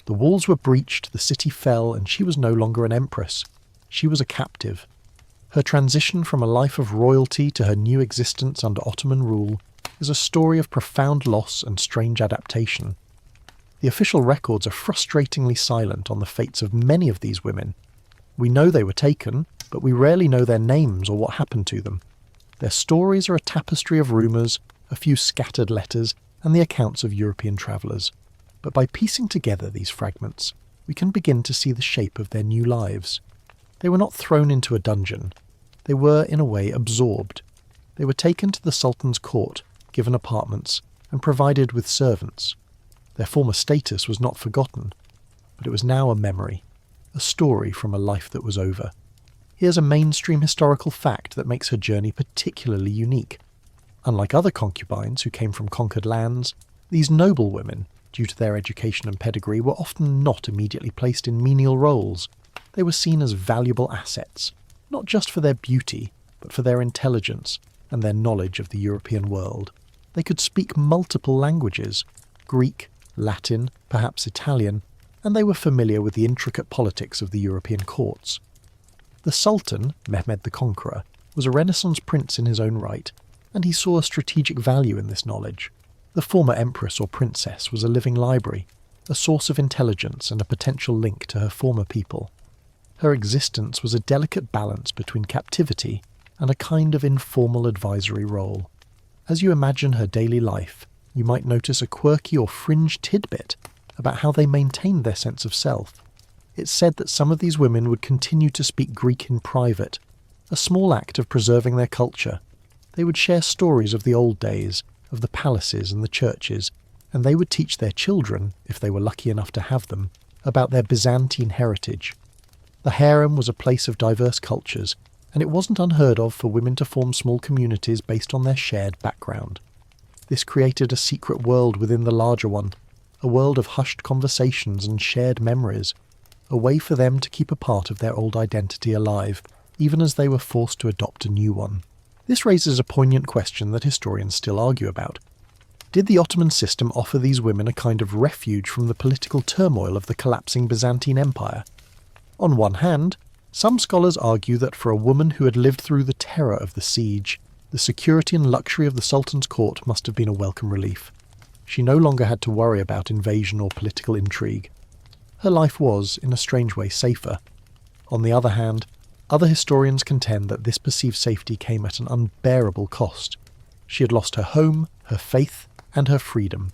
The walls were breached, the city fell, and she was no longer an empress. She was a captive. Her transition from a life of royalty to her new existence under Ottoman rule is a story of profound loss and strange adaptation. The official records are frustratingly silent on the fates of many of these women. We know they were taken, but we rarely know their names or what happened to them. Their stories are a tapestry of rumours, a few scattered letters, and the accounts of European travellers. But by piecing together these fragments, we can begin to see the shape of their new lives. They were not thrown into a dungeon. They were, in a way, absorbed. They were taken to the Sultan's court, given apartments, and provided with servants. Their former status was not forgotten, but it was now a memory, a story from a life that was over. Here's a mainstream historical fact that makes her journey particularly unique. Unlike other concubines who came from conquered lands, these noble women, due to their education and pedigree, were often not immediately placed in menial roles. They were seen as valuable assets, not just for their beauty, but for their intelligence and their knowledge of the European world. They could speak multiple languages, Greek, Latin, perhaps Italian, and they were familiar with the intricate politics of the European courts. The Sultan, Mehmed the Conqueror, was a Renaissance prince in his own right, and he saw a strategic value in this knowledge. The former empress or princess was a living library, a source of intelligence and a potential link to her former people. Her existence was a delicate balance between captivity and a kind of informal advisory role. As you imagine her daily life, you might notice a quirky or fringe tidbit about how they maintained their sense of self. It's said that some of these women would continue to speak Greek in private, a small act of preserving their culture. They would share stories of the old days, of the palaces and the churches, and they would teach their children, if they were lucky enough to have them, about their Byzantine heritage. The harem was a place of diverse cultures, and it wasn't unheard of for women to form small communities based on their shared background. This created a secret world within the larger one, a world of hushed conversations and shared memories, a way for them to keep a part of their old identity alive, even as they were forced to adopt a new one. This raises a poignant question that historians still argue about. Did the Ottoman system offer these women a kind of refuge from the political turmoil of the collapsing Byzantine Empire? On one hand, some scholars argue that for a woman who had lived through the terror of the siege, the security and luxury of the Sultan's court must have been a welcome relief. She no longer had to worry about invasion or political intrigue. Her life was, in a strange way, safer. On the other hand, other historians contend that this perceived safety came at an unbearable cost. She had lost her home, her faith, and her freedom.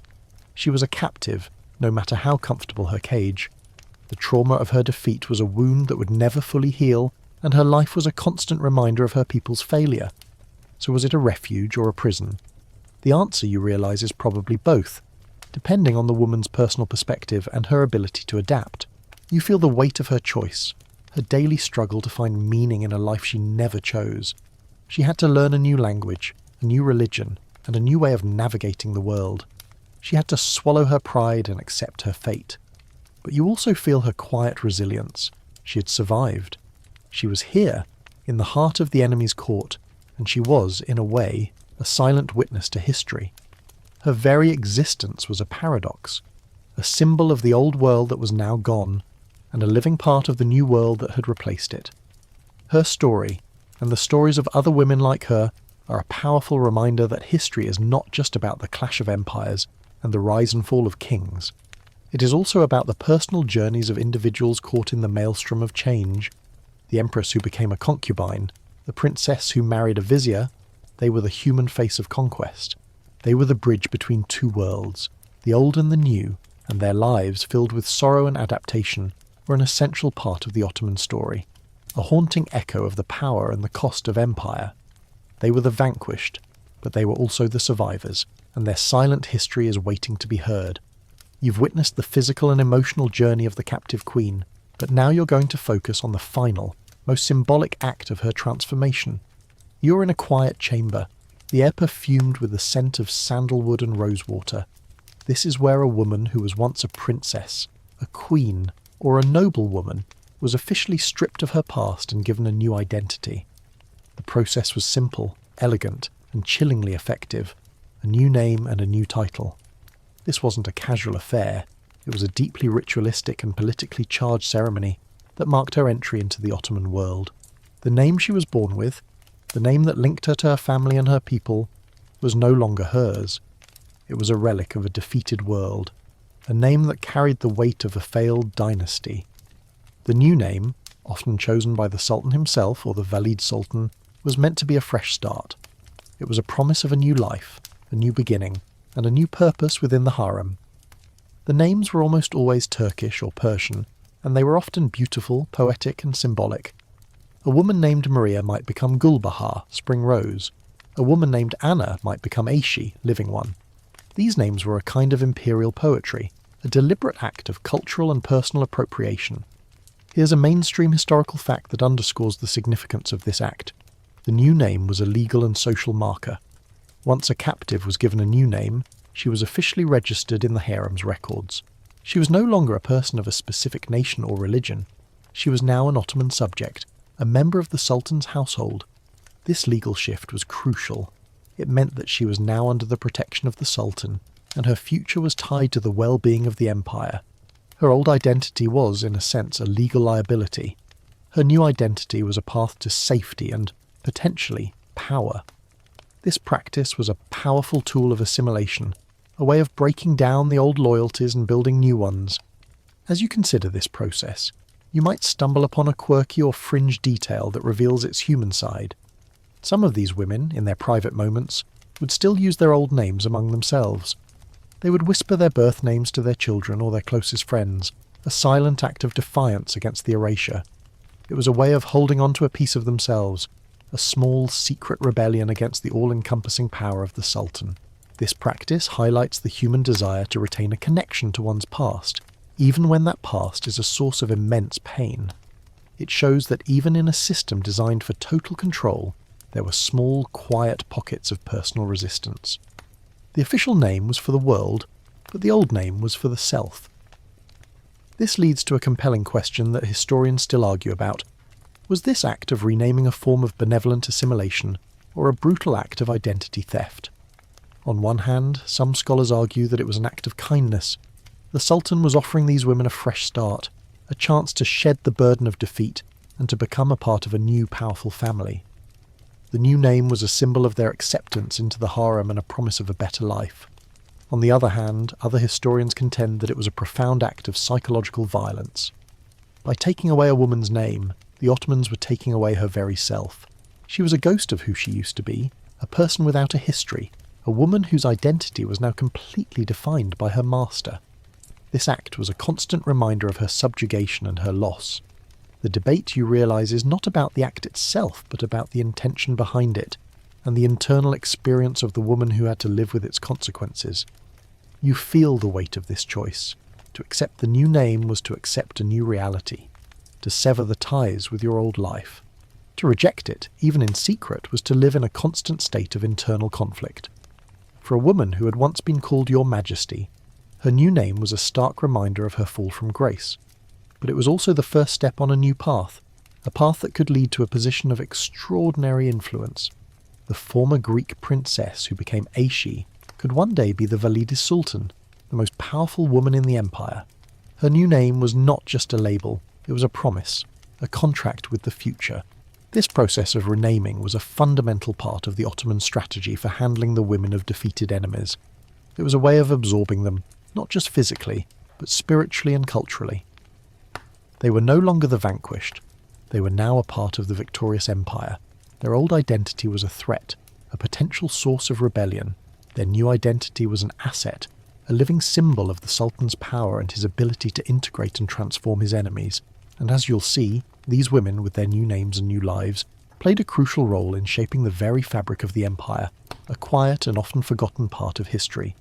She was a captive, no matter how comfortable her cage. The trauma of her defeat was a wound that would never fully heal, and her life was a constant reminder of her people's failure. So was it a refuge or a prison? The answer, you realise, is probably both, depending on the woman's personal perspective and her ability to adapt. You feel the weight of her choice, her daily struggle to find meaning in a life she never chose. She had to learn a new language, a new religion, and a new way of navigating the world. She had to swallow her pride and accept her fate. But you also feel her quiet resilience. She had survived. She was here, in the heart of the enemy's court, and she was, in a way, a silent witness to history. Her very existence was a paradox, a symbol of the old world that was now gone, and a living part of the new world that had replaced it. Her story, and the stories of other women like her, are a powerful reminder that history is not just about the clash of empires and the rise and fall of kings. It is also about the personal journeys of individuals caught in the maelstrom of change. The empress who became a concubine, the princess who married a vizier, they were the human face of conquest. They were the bridge between two worlds, the old and the new, and their lives, filled with sorrow and adaptation, were an essential part of the Ottoman story, a haunting echo of the power and the cost of empire. They were the vanquished, but they were also the survivors, and their silent history is waiting to be heard. You've witnessed the physical and emotional journey of the captive queen, but now you're going to focus on the final, most symbolic act of her transformation. You're in a quiet chamber, the air perfumed with the scent of sandalwood and rosewater. This is where a woman who was once a princess, a queen, or a noblewoman was officially stripped of her past and given a new identity. The process was simple, elegant, and chillingly effective. A new name and a new title. This wasn't a casual affair. It was a deeply ritualistic and politically charged ceremony that marked her entry into the Ottoman world. The name she was born with, the name that linked her to her family and her people, was no longer hers. It was a relic of a defeated world, a name that carried the weight of a failed dynasty. The new name, often chosen by the Sultan himself or the Valid Sultan, was meant to be a fresh start. It was a promise of a new life, a new beginning, and a new purpose within the harem. The names were almost always Turkish or Persian, and they were often beautiful, poetic, and symbolic. A woman named Maria might become Gulbahar, spring rose. A woman named Anna might become Aishi, living one. These names were a kind of imperial poetry, a deliberate act of cultural and personal appropriation. Here's a mainstream historical fact that underscores the significance of this act. The new name was a legal and social marker. Once a captive was given a new name, she was officially registered in the harem's records. She was no longer a person of a specific nation or religion. She was now an Ottoman subject, a member of the Sultan's household. This legal shift was crucial. It meant that she was now under the protection of the Sultan, and her future was tied to the well-being of the empire. Her old identity was, in a sense, a legal liability. Her new identity was a path to safety and, potentially, power. This practice was a powerful tool of assimilation, a way of breaking down the old loyalties and building new ones. As you consider this process, you might stumble upon a quirky or fringe detail that reveals its human side. Some of these women, in their private moments, would still use their old names among themselves. They would whisper their birth names to their children or their closest friends, a silent act of defiance against the erasure. It was a way of holding on to a piece of themselves, a small, secret rebellion against the all-encompassing power of the Sultan. This practice highlights the human desire to retain a connection to one's past, even when that past is a source of immense pain. It shows that even in a system designed for total control, there were small, quiet pockets of personal resistance. The official name was for the world, but the old name was for the self. This leads to a compelling question that historians still argue about. Was this act of renaming a form of benevolent assimilation, or a brutal act of identity theft? On one hand, some scholars argue that it was an act of kindness. The Sultan was offering these women a fresh start, a chance to shed the burden of defeat and to become a part of a new powerful family. The new name was a symbol of their acceptance into the harem and a promise of a better life. On the other hand, other historians contend that it was a profound act of psychological violence. By taking away a woman's name, the Ottomans were taking away her very self. She was a ghost of who she used to be, a person without a history, a woman whose identity was now completely defined by her master. This act was a constant reminder of her subjugation and her loss. The debate, you realise, is not about the act itself, but about the intention behind it, and the internal experience of the woman who had to live with its consequences. You feel the weight of this choice. To accept the new name was to accept a new reality, to sever the ties with your old life. To reject it, even in secret, was to live in a constant state of internal conflict. For a woman who had once been called Your Majesty, her new name was a stark reminder of her fall from grace. But it was also the first step on a new path, a path that could lead to a position of extraordinary influence. The former Greek princess who became Aishi could one day be the Valide Sultan, the most powerful woman in the empire. Her new name was not just a label, it was a promise, a contract with the future. This process of renaming was a fundamental part of the Ottoman strategy for handling the women of defeated enemies. It was a way of absorbing them, not just physically, but spiritually and culturally. They were no longer the vanquished. They were now a part of the victorious empire. Their old identity was a threat, a potential source of rebellion. Their new identity was an asset, a living symbol of the Sultan's power and his ability to integrate and transform his enemies. And as you'll see, these women, with their new names and new lives, played a crucial role in shaping the very fabric of the empire, a quiet and often forgotten part of history.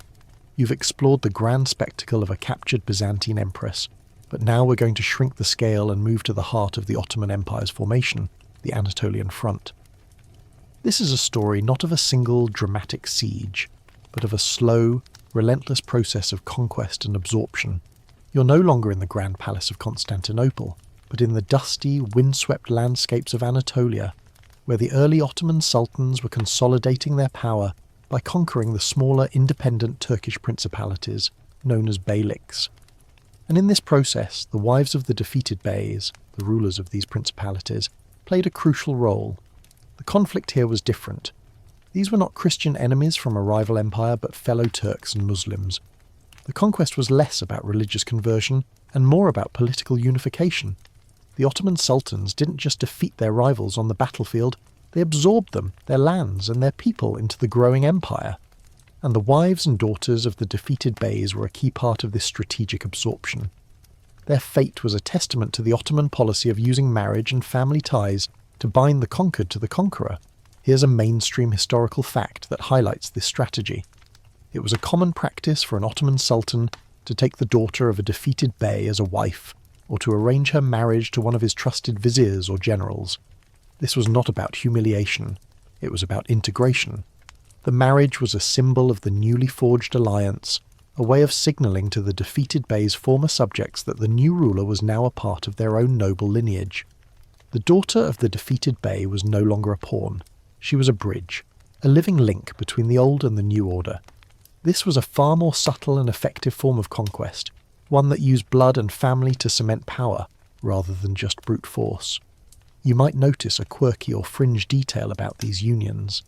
You've explored the grand spectacle of a captured Byzantine empress, but now we're going to shrink the scale and move to the heart of the Ottoman Empire's formation, the Anatolian front. This is a story not of a single dramatic siege, but of a slow, relentless process of conquest and absorption. You're no longer in the Grand Palace of Constantinople, but in the dusty, windswept landscapes of Anatolia, where the early Ottoman sultans were consolidating their power by conquering the smaller independent Turkish principalities, known as beyliks. And in this process, the wives of the defeated beys, the rulers of these principalities, played a crucial role. The conflict here was different. These were not Christian enemies from a rival empire, but fellow Turks and Muslims. The conquest was less about religious conversion and more about political unification. The Ottoman sultans didn't just defeat their rivals on the battlefield, they absorbed them, their lands and their people into the growing empire. And the wives and daughters of the defeated beys were a key part of this strategic absorption. Their fate was a testament to the Ottoman policy of using marriage and family ties to bind the conquered to the conqueror. Here's a mainstream historical fact that highlights this strategy. It was a common practice for an Ottoman sultan to take the daughter of a defeated bey as a wife, or to arrange her marriage to one of his trusted viziers or generals. This was not about humiliation, it was about integration. The marriage was a symbol of the newly forged alliance, a way of signalling to the defeated bey's former subjects that the new ruler was now a part of their own noble lineage. The daughter of the defeated Bey was no longer a pawn. She was a bridge, a living link between the old and the new order. This was a far more subtle and effective form of conquest, one that used blood and family to cement power, rather than just brute force. You might notice a quirky or fringe detail about these unions.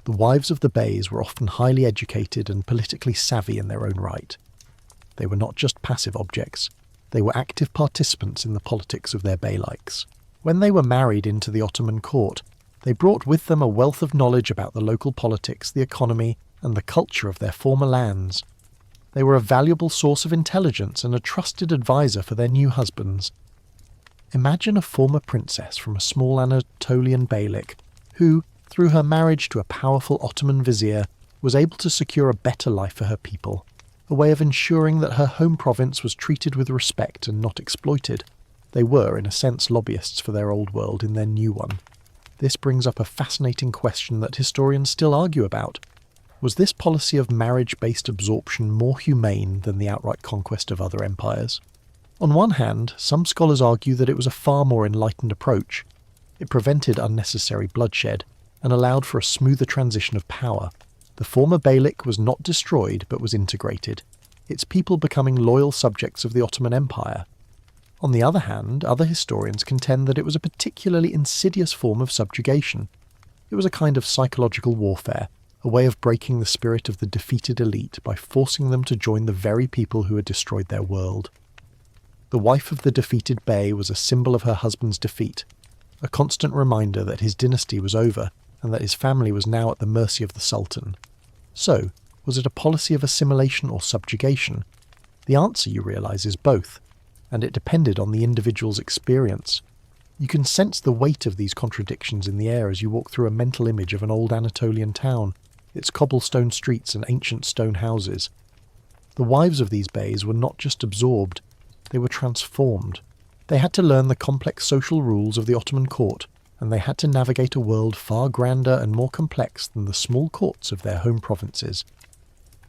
The wives of the Beys were often highly educated and politically savvy in their own right. They were not just passive objects, they were active participants in the politics of their beylikes. When they were married into the Ottoman court, they brought with them a wealth of knowledge about the local politics, the economy, and the culture of their former lands. They were a valuable source of intelligence and a trusted advisor for their new husbands. Imagine a former princess from a small Anatolian beylik who, through her marriage to a powerful Ottoman vizier, was able to secure a better life for her people, a way of ensuring that her home province was treated with respect and not exploited. They were, in a sense, lobbyists for their old world in their new one. This brings up a fascinating question that historians still argue about. Was this policy of marriage-based absorption more humane than the outright conquest of other empires? On one hand, some scholars argue that it was a far more enlightened approach. It prevented unnecessary bloodshed and allowed for a smoother transition of power. The former beylik was not destroyed but was integrated, its people becoming loyal subjects of the Ottoman Empire. On the other hand, other historians contend that it was a particularly insidious form of subjugation. It was a kind of psychological warfare, a way of breaking the spirit of the defeated elite by forcing them to join the very people who had destroyed their world. The wife of the defeated Bey was a symbol of her husband's defeat, a constant reminder that his dynasty was over and that his family was now at the mercy of the Sultan. So, was it a policy of assimilation or subjugation? The answer, you realise, is both, and it depended on the individual's experience. You can sense the weight of these contradictions in the air as you walk through a mental image of an old Anatolian town, its cobblestone streets and ancient stone houses. The wives of these beys were not just absorbed, they were transformed. They had to learn the complex social rules of the Ottoman court, and they had to navigate a world far grander and more complex than the small courts of their home provinces.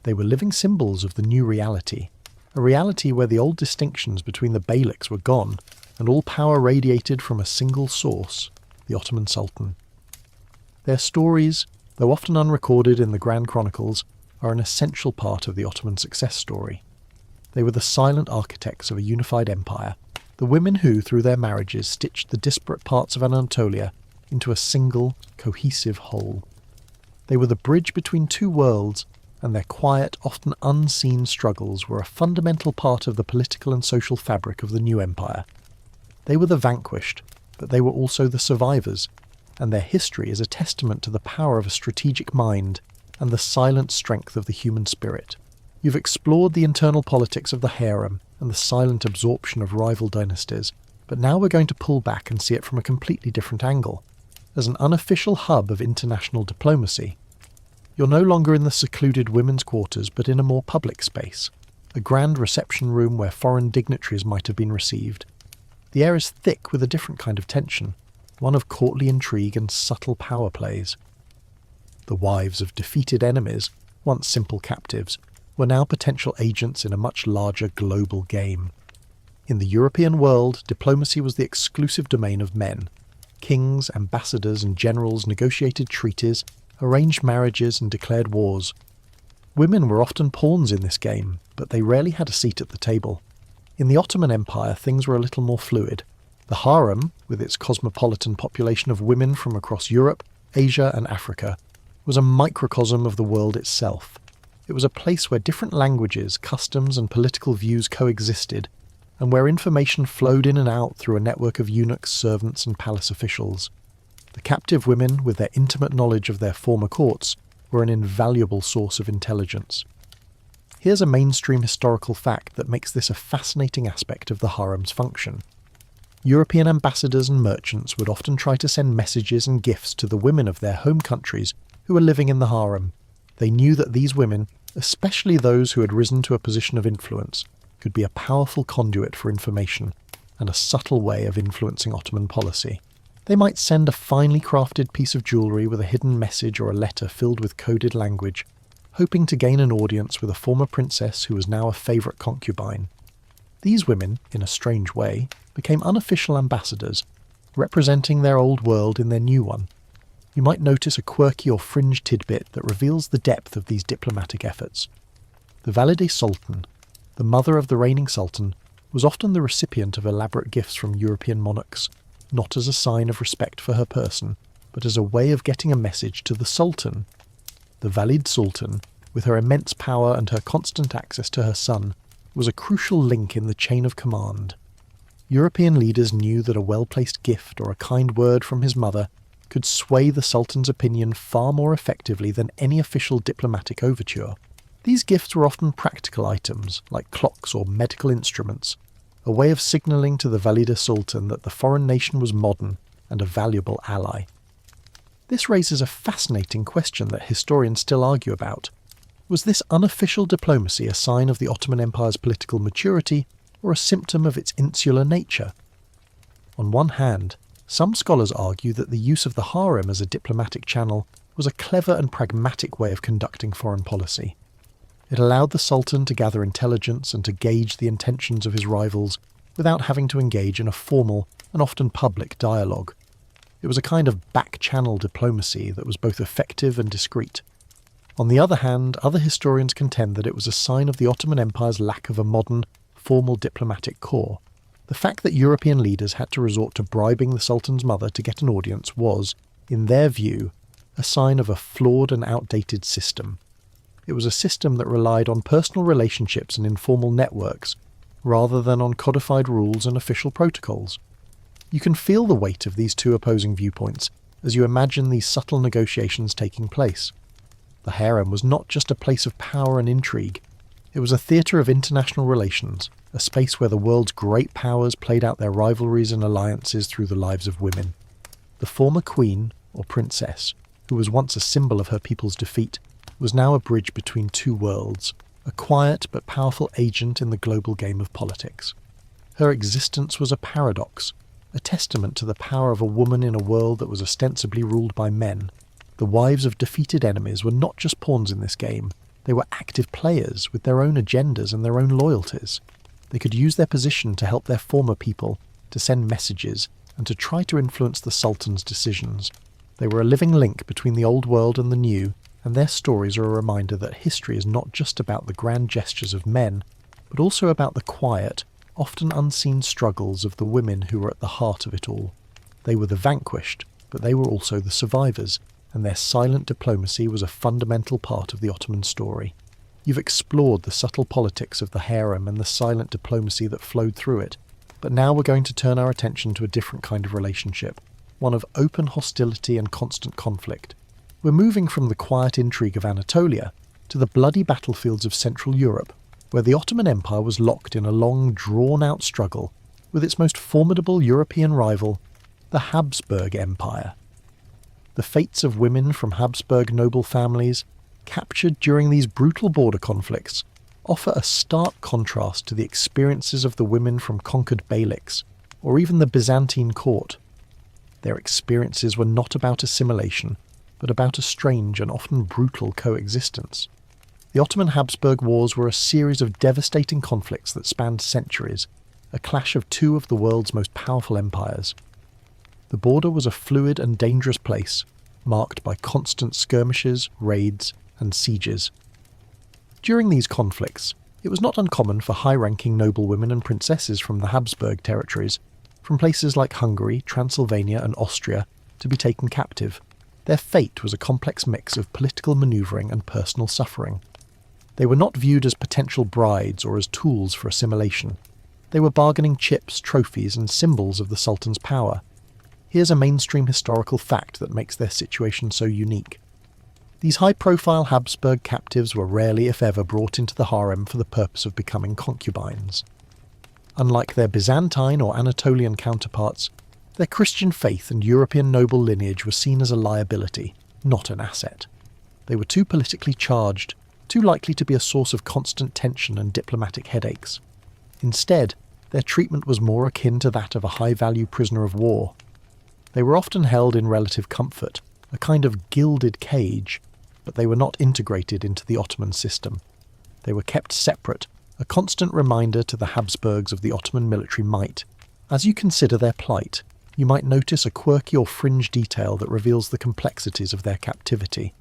They were living symbols of the new reality, a reality where the old distinctions between the beyliks were gone, and all power radiated from a single source, the Ottoman Sultan. Their stories, though often unrecorded in the Grand Chronicles, are an essential part of the Ottoman success story. They were the silent architects of a unified empire, the women who, through their marriages, stitched the disparate parts of Anatolia into a single, cohesive whole. They were the bridge between two worlds, and their quiet, often unseen struggles were a fundamental part of the political and social fabric of the new empire. They were the vanquished, but they were also the survivors, and their history is a testament to the power of a strategic mind and the silent strength of the human spirit. You've explored the internal politics of the harem and the silent absorption of rival dynasties, but now we're going to pull back and see it from a completely different angle, as an unofficial hub of international diplomacy. You're no longer in the secluded women's quarters, but in a more public space, a grand reception room where foreign dignitaries might have been received. The air is thick with a different kind of tension, one of courtly intrigue and subtle power plays. The wives of defeated enemies, once simple captives, were now potential agents in a much larger global game. In the European world, diplomacy was the exclusive domain of men. Kings, ambassadors, and generals negotiated treaties, arranged marriages, and declared wars. Women were often pawns in this game, but they rarely had a seat at the table. In the Ottoman Empire, things were a little more fluid. The harem, with its cosmopolitan population of women from across Europe, Asia, and Africa, was a microcosm of the world itself. It was a place where different languages, customs, and political views coexisted, and where information flowed in and out through a network of eunuchs, servants, and palace officials. The captive women, with their intimate knowledge of their former courts, were an invaluable source of intelligence. Here's a mainstream historical fact that makes this a fascinating aspect of the harem's function. European ambassadors and merchants would often try to send messages and gifts to the women of their home countries who were living in the harem. They knew that these women, especially those who had risen to a position of influence, could be a powerful conduit for information and a subtle way of influencing Ottoman policy. They might send a finely crafted piece of jewellery with a hidden message or a letter filled with coded language, hoping to gain an audience with a former princess who was now a favourite concubine. These women, in a strange way, became unofficial ambassadors, representing their old world in their new one. You might notice a quirky or fringe tidbit that reveals the depth of these diplomatic efforts. The Valide Sultan, the mother of the reigning sultan, was often the recipient of elaborate gifts from European monarchs, not as a sign of respect for her person, but as a way of getting a message to the sultan. The Valide Sultan, with her immense power and her constant access to her son, was a crucial link in the chain of command. European leaders knew that a well-placed gift or a kind word from his mother could sway the sultan's opinion far more effectively than any official diplomatic overture. These gifts were often practical items, like clocks or medical instruments, a way of signalling to the Valide Sultan that the foreign nation was modern and a valuable ally. This raises a fascinating question that historians still argue about. Was this unofficial diplomacy a sign of the Ottoman Empire's political maturity, or a symptom of its insular nature? On one hand, some scholars argue that the use of the harem as a diplomatic channel was a clever and pragmatic way of conducting foreign policy. It allowed the Sultan to gather intelligence and to gauge the intentions of his rivals without having to engage in a formal and often public dialogue. It was a kind of back-channel diplomacy that was both effective and discreet. On the other hand, other historians contend that it was a sign of the Ottoman Empire's lack of a modern, formal diplomatic corps. The fact that European leaders had to resort to bribing the Sultan's mother to get an audience was, in their view, a sign of a flawed and outdated system. It was a system that relied on personal relationships and informal networks, rather than on codified rules and official protocols. You can feel the weight of these two opposing viewpoints as you imagine these subtle negotiations taking place. The harem was not just a place of power and intrigue, it was a theatre of international relations, a space where the world's great powers played out their rivalries and alliances through the lives of women. The former queen, or princess, who was once a symbol of her people's defeat, was now a bridge between two worlds, a quiet but powerful agent in the global game of politics. Her existence was a paradox, a testament to the power of a woman in a world that was ostensibly ruled by men. The wives of defeated enemies were not just pawns in this game, they were active players with their own agendas and their own loyalties. They could use their position to help their former people, to send messages, and to try to influence the Sultan's decisions. They were a living link between the old world and the new, and their stories are a reminder that history is not just about the grand gestures of men, but also about the quiet, often unseen struggles of the women who were at the heart of it all. They were the vanquished, but they were also the survivors, and their silent diplomacy was a fundamental part of the Ottoman story. You've explored the subtle politics of the harem and the silent diplomacy that flowed through it, but now we're going to turn our attention to a different kind of relationship, one of open hostility and constant conflict. We're moving from the quiet intrigue of Anatolia to the bloody battlefields of Central Europe, where the Ottoman Empire was locked in a long, drawn-out struggle with its most formidable European rival, the Habsburg Empire. The fates of women from Habsburg noble families, captured during these brutal border conflicts, offer a stark contrast to the experiences of the women from conquered Beyliks, or even the Byzantine court. Their experiences were not about assimilation, but about a strange and often brutal coexistence. The Ottoman-Habsburg Wars were a series of devastating conflicts that spanned centuries, a clash of two of the world's most powerful empires. The border was a fluid and dangerous place, marked by constant skirmishes, raids, and sieges. During these conflicts, it was not uncommon for high-ranking noblewomen and princesses from the Habsburg territories, from places like Hungary, Transylvania, and Austria, to be taken captive. Their fate was a complex mix of political manoeuvring and personal suffering. They were not viewed as potential brides or as tools for assimilation. They were bargaining chips, trophies, and symbols of the Sultan's power. Here's a mainstream historical fact that makes their situation so unique. These high-profile Habsburg captives were rarely, if ever, brought into the harem for the purpose of becoming concubines. Unlike their Byzantine or Anatolian counterparts, their Christian faith and European noble lineage were seen as a liability, not an asset. They were too politically charged, too likely to be a source of constant tension and diplomatic headaches. Instead, their treatment was more akin to that of a high-value prisoner of war. They were often held in relative comfort, a kind of gilded cage, but they were not integrated into the Ottoman system. They were kept separate, a constant reminder to the Habsburgs of the Ottoman military might. As you consider their plight, you might notice a quirky or fringe detail that reveals the complexities of their captivity.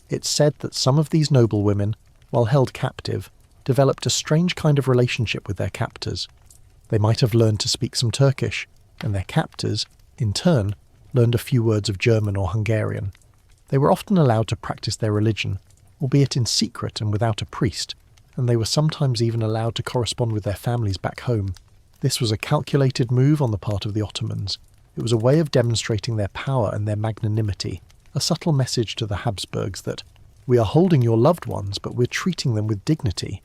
It's said that some of these noblewomen, while held captive, developed a strange kind of relationship with their captors. They might have learned to speak some Turkish, and their captors, in turn, learned a few words of German or Hungarian. They were often allowed to practice their religion, albeit in secret and without a priest, and they were sometimes even allowed to correspond with their families back home. This was a calculated move on the part of the Ottomans. It was a way of demonstrating their power and their magnanimity, a subtle message to the Habsburgs that, we are holding your loved ones, but we're treating them with dignity.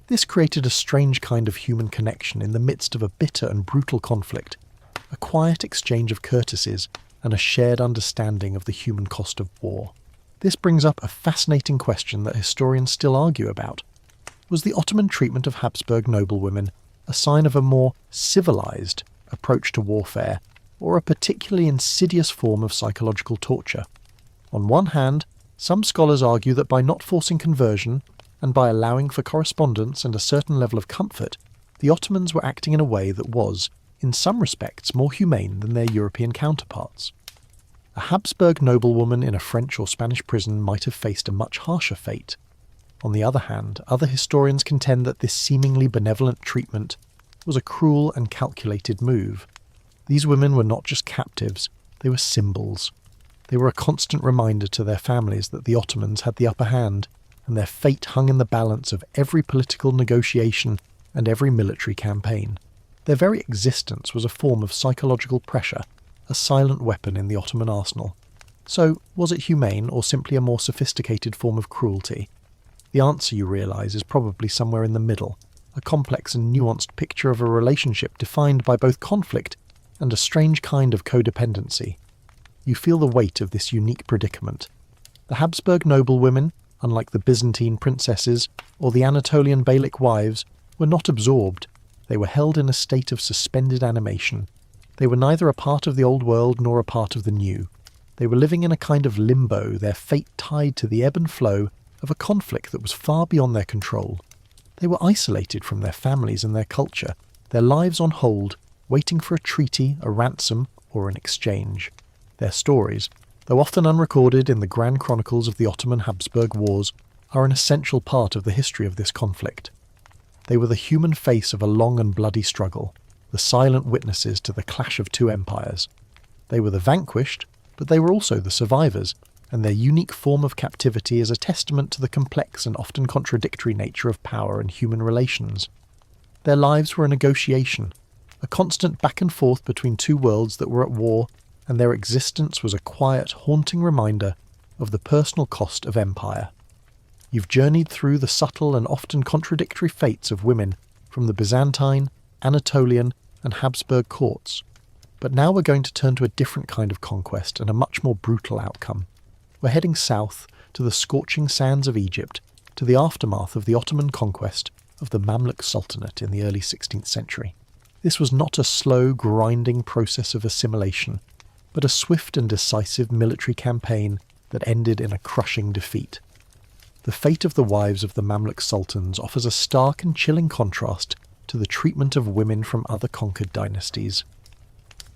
This created a strange kind of human connection in the midst of a bitter and brutal conflict, a quiet exchange of courtesies and a shared understanding of the human cost of war. This brings up a fascinating question that historians still argue about. Was the Ottoman treatment of Habsburg noblewomen a sign of a more civilized approach to warfare, or a particularly insidious form of psychological torture? On one hand, some scholars argue that by not forcing conversion, and by allowing for correspondence and a certain level of comfort, the Ottomans were acting in a way that was, in some respects, more humane than their European counterparts. A Habsburg noblewoman in a French or Spanish prison might have faced a much harsher fate. On the other hand, other historians contend that this seemingly benevolent treatment was a cruel and calculated move. These women were not just captives, they were symbols. They were a constant reminder to their families that the Ottomans had the upper hand, and their fate hung in the balance of every political negotiation and every military campaign. Their very existence was a form of psychological pressure, a silent weapon in the Ottoman arsenal. So, was it humane or simply a more sophisticated form of cruelty? The answer, you realise, is probably somewhere in the middle, a complex and nuanced picture of a relationship defined by both conflict and a strange kind of codependency. You feel the weight of this unique predicament. The Habsburg noblewomen, unlike the Byzantine princesses or the Anatolian Beylik wives, were not absorbed. They were held in a state of suspended animation. They were neither a part of the old world nor a part of the new. They were living in a kind of limbo, their fate tied to the ebb and flow of a conflict that was far beyond their control. They were isolated from their families and their culture, their lives on hold, waiting for a treaty, a ransom, or an exchange. Their stories, though often unrecorded in the grand chronicles of the Ottoman-Habsburg Wars, are an essential part of the history of this conflict. They were the human face of a long and bloody struggle, the silent witnesses to the clash of two empires. They were the vanquished, but they were also the survivors, and their unique form of captivity is a testament to the complex and often contradictory nature of power and human relations. Their lives were a negotiation, a constant back and forth between two worlds that were at war, and their existence was a quiet, haunting reminder of the personal cost of empire. You've journeyed through the subtle and often contradictory fates of women from the Byzantine, Anatolian, and Habsburg courts. But now we're going to turn to a different kind of conquest and a much more brutal outcome. We're heading south to the scorching sands of Egypt, to the aftermath of the Ottoman conquest of the Mamluk Sultanate in the early 16th century. This was not a slow, grinding process of assimilation, but a swift and decisive military campaign that ended in a crushing defeat. The fate of the wives of the Mamluk sultans offers a stark and chilling contrast to the treatment of women from other conquered dynasties.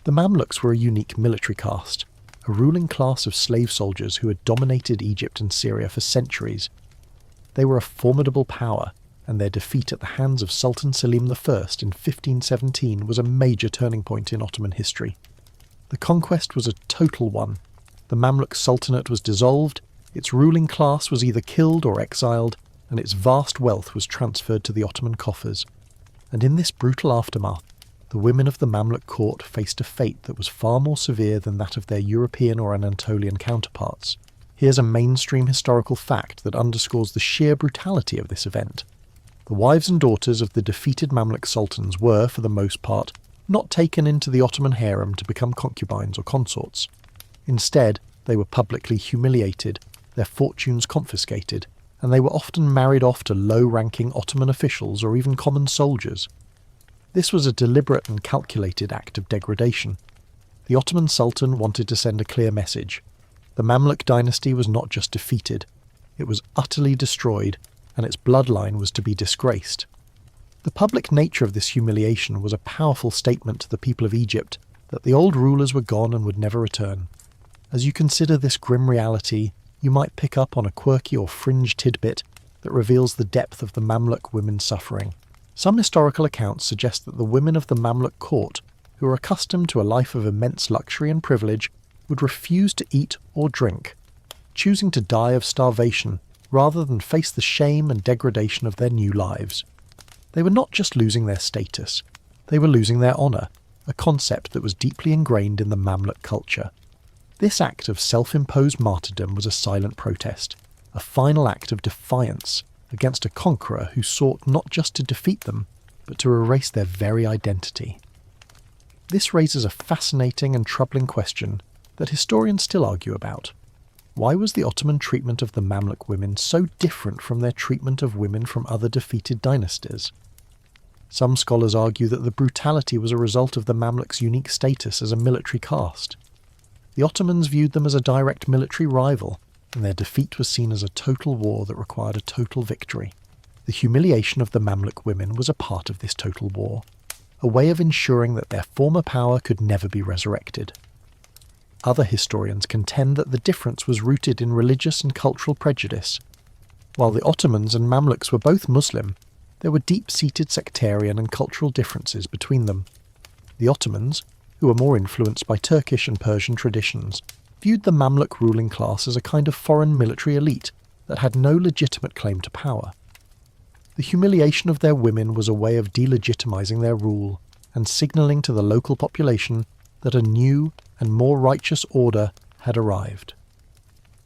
The Mamluks were a unique military caste, a ruling class of slave soldiers who had dominated Egypt and Syria for centuries. They were a formidable power, and their defeat at the hands of Sultan Selim I in 1517 was a major turning point in Ottoman history. The conquest was a total one. The Mamluk Sultanate was dissolved, its ruling class was either killed or exiled, and its vast wealth was transferred to the Ottoman coffers. And in this brutal aftermath, the women of the Mamluk court faced a fate that was far more severe than that of their European or Anatolian counterparts. Here's a mainstream historical fact that underscores the sheer brutality of this event. The wives and daughters of the defeated Mamluk sultans were, for the most part, not taken into the Ottoman harem to become concubines or consorts. Instead, they were publicly humiliated, their fortunes confiscated, and they were often married off to low-ranking Ottoman officials or even common soldiers. This was a deliberate and calculated act of degradation. The Ottoman Sultan wanted to send a clear message. The Mamluk dynasty was not just defeated, it was utterly destroyed, and its bloodline was to be disgraced. The public nature of this humiliation was a powerful statement to the people of Egypt that the old rulers were gone and would never return. As you consider this grim reality, you might pick up on a quirky or fringe tidbit that reveals the depth of the Mamluk women's suffering. Some historical accounts suggest that the women of the Mamluk court, who were accustomed to a life of immense luxury and privilege, would refuse to eat or drink, choosing to die of starvation rather than face the shame and degradation of their new lives. They were not just losing their status, they were losing their honour, a concept that was deeply ingrained in the Mamluk culture. This act of self-imposed martyrdom was a silent protest, a final act of defiance against a conqueror who sought not just to defeat them, but to erase their very identity. This raises a fascinating and troubling question that historians still argue about. Why was the Ottoman treatment of the Mamluk women so different from their treatment of women from other defeated dynasties? Some scholars argue that the brutality was a result of the Mamluks' unique status as a military caste. The Ottomans viewed them as a direct military rival, and their defeat was seen as a total war that required a total victory. The humiliation of the Mamluk women was a part of this total war, a way of ensuring that their former power could never be resurrected. Other historians contend that the difference was rooted in religious and cultural prejudice. While the Ottomans and Mamluks were both Muslim, there were deep-seated sectarian and cultural differences between them. The Ottomans, who were more influenced by Turkish and Persian traditions, viewed the Mamluk ruling class as a kind of foreign military elite that had no legitimate claim to power. The humiliation of their women was a way of delegitimizing their rule and signalling to the local population that a new and more righteous order had arrived.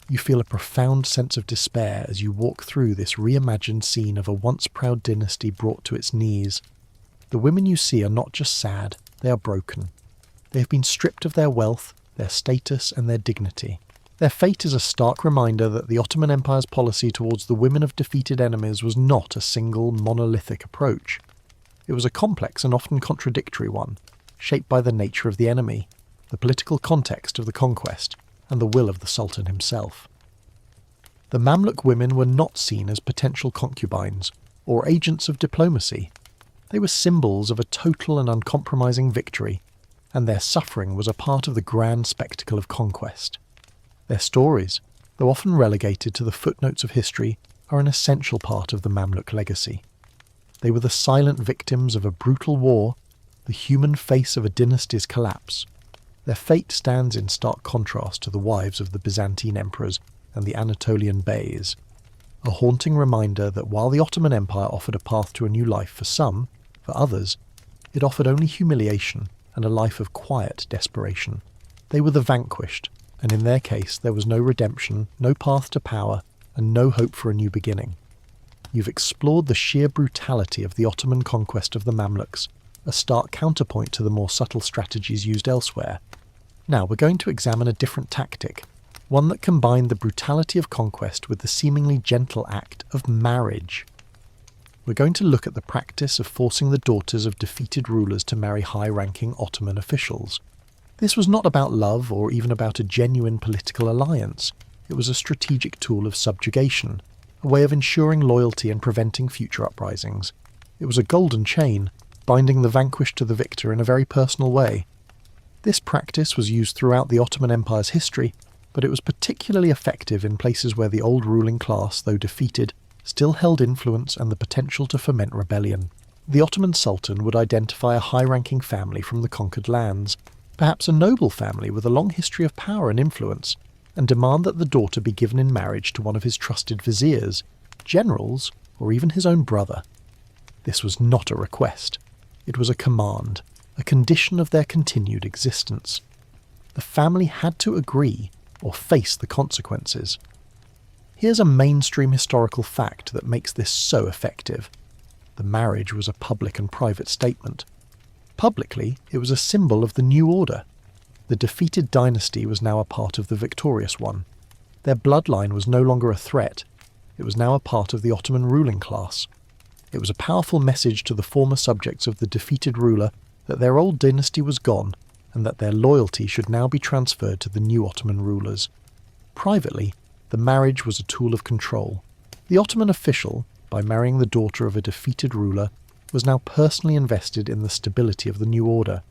You feel a profound sense of despair as you walk through this reimagined scene of a once proud dynasty brought to its knees. The women you see are not just sad, they are broken. They have been stripped of their wealth, their status and their dignity. Their fate is a stark reminder that the Ottoman Empire's policy towards the women of defeated enemies was not a single monolithic approach. It was a complex and often contradictory one, shaped by the nature of the enemy, the political context of the conquest, and the will of the Sultan himself. The Mamluk women were not seen as potential concubines or agents of diplomacy. They were symbols of a total and uncompromising victory, and their suffering was a part of the grand spectacle of conquest. Their stories, though often relegated to the footnotes of history, are an essential part of the Mamluk legacy. They were the silent victims of a brutal war, the human face of a dynasty's collapse. Their fate stands in stark contrast to the wives of the Byzantine emperors and the Anatolian beys, a haunting reminder that while the Ottoman Empire offered a path to a new life for some, for others, it offered only humiliation and a life of quiet desperation. They were the vanquished, and in their case there was no redemption, no path to power, and no hope for a new beginning. You've explored the sheer brutality of the Ottoman conquest of the Mamluks, a stark counterpoint to the more subtle strategies used elsewhere. Now we're going to examine a different tactic, one that combined the brutality of conquest with the seemingly gentle act of marriage. We're going to look at the practice of forcing the daughters of defeated rulers to marry high-ranking Ottoman officials. This was not about love or even about a genuine political alliance. It was a strategic tool of subjugation, a way of ensuring loyalty and preventing future uprisings. It was a golden chain, binding the vanquished to the victor in a very personal way. This practice was used throughout the Ottoman Empire's history, but it was particularly effective in places where the old ruling class, though defeated, still held influence and the potential to foment rebellion. The Ottoman Sultan would identify a high-ranking family from the conquered lands, perhaps a noble family with a long history of power and influence, and demand that the daughter be given in marriage to one of his trusted viziers, generals, or even his own brother. This was not a request. It was a command, a condition of their continued existence. The family had to agree or face the consequences. Here's a mainstream historical fact that makes this so effective. The marriage was a public and private statement. Publicly, it was a symbol of the new order. The defeated dynasty was now a part of the victorious one. Their bloodline was no longer a threat. It was now a part of the Ottoman ruling class. It was a powerful message to the former subjects of the defeated ruler that their old dynasty was gone and that their loyalty should now be transferred to the new Ottoman rulers. Privately, the marriage was a tool of control. The Ottoman official, by marrying the daughter of a defeated ruler, was now personally invested in the stability of the new order.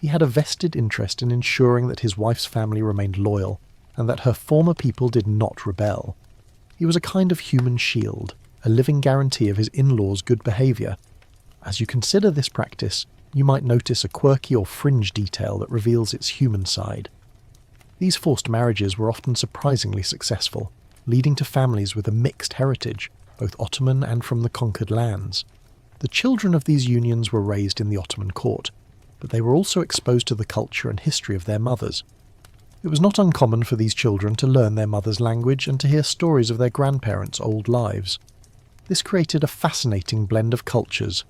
He had a vested interest in ensuring that his wife's family remained loyal, and that her former people did not rebel. He was a kind of human shield, a living guarantee of his in-laws' good behaviour. As you consider this practice, you might notice a quirky or fringe detail that reveals its human side. These forced marriages were often surprisingly successful, leading to families with a mixed heritage, both Ottoman and from the conquered lands. The children of these unions were raised in the Ottoman court, but they were also exposed to the culture and history of their mothers. It was not uncommon for these children to learn their mother's language and to hear stories of their grandparents' old lives. This created a fascinating blend of cultures,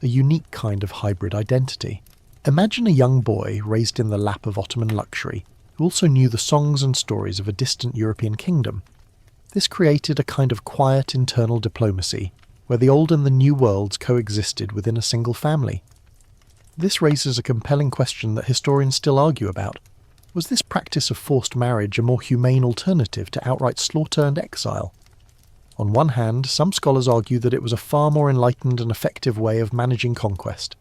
a unique kind of hybrid identity. Imagine a young boy raised in the lap of Ottoman luxury, who also knew the songs and stories of a distant European kingdom. This created a kind of quiet internal diplomacy, where the old and the new worlds coexisted within a single family. This raises a compelling question that historians still argue about. Was this practice of forced marriage a more humane alternative to outright slaughter and exile? On one hand, some scholars argue that it was a far more enlightened and effective way of managing conquest.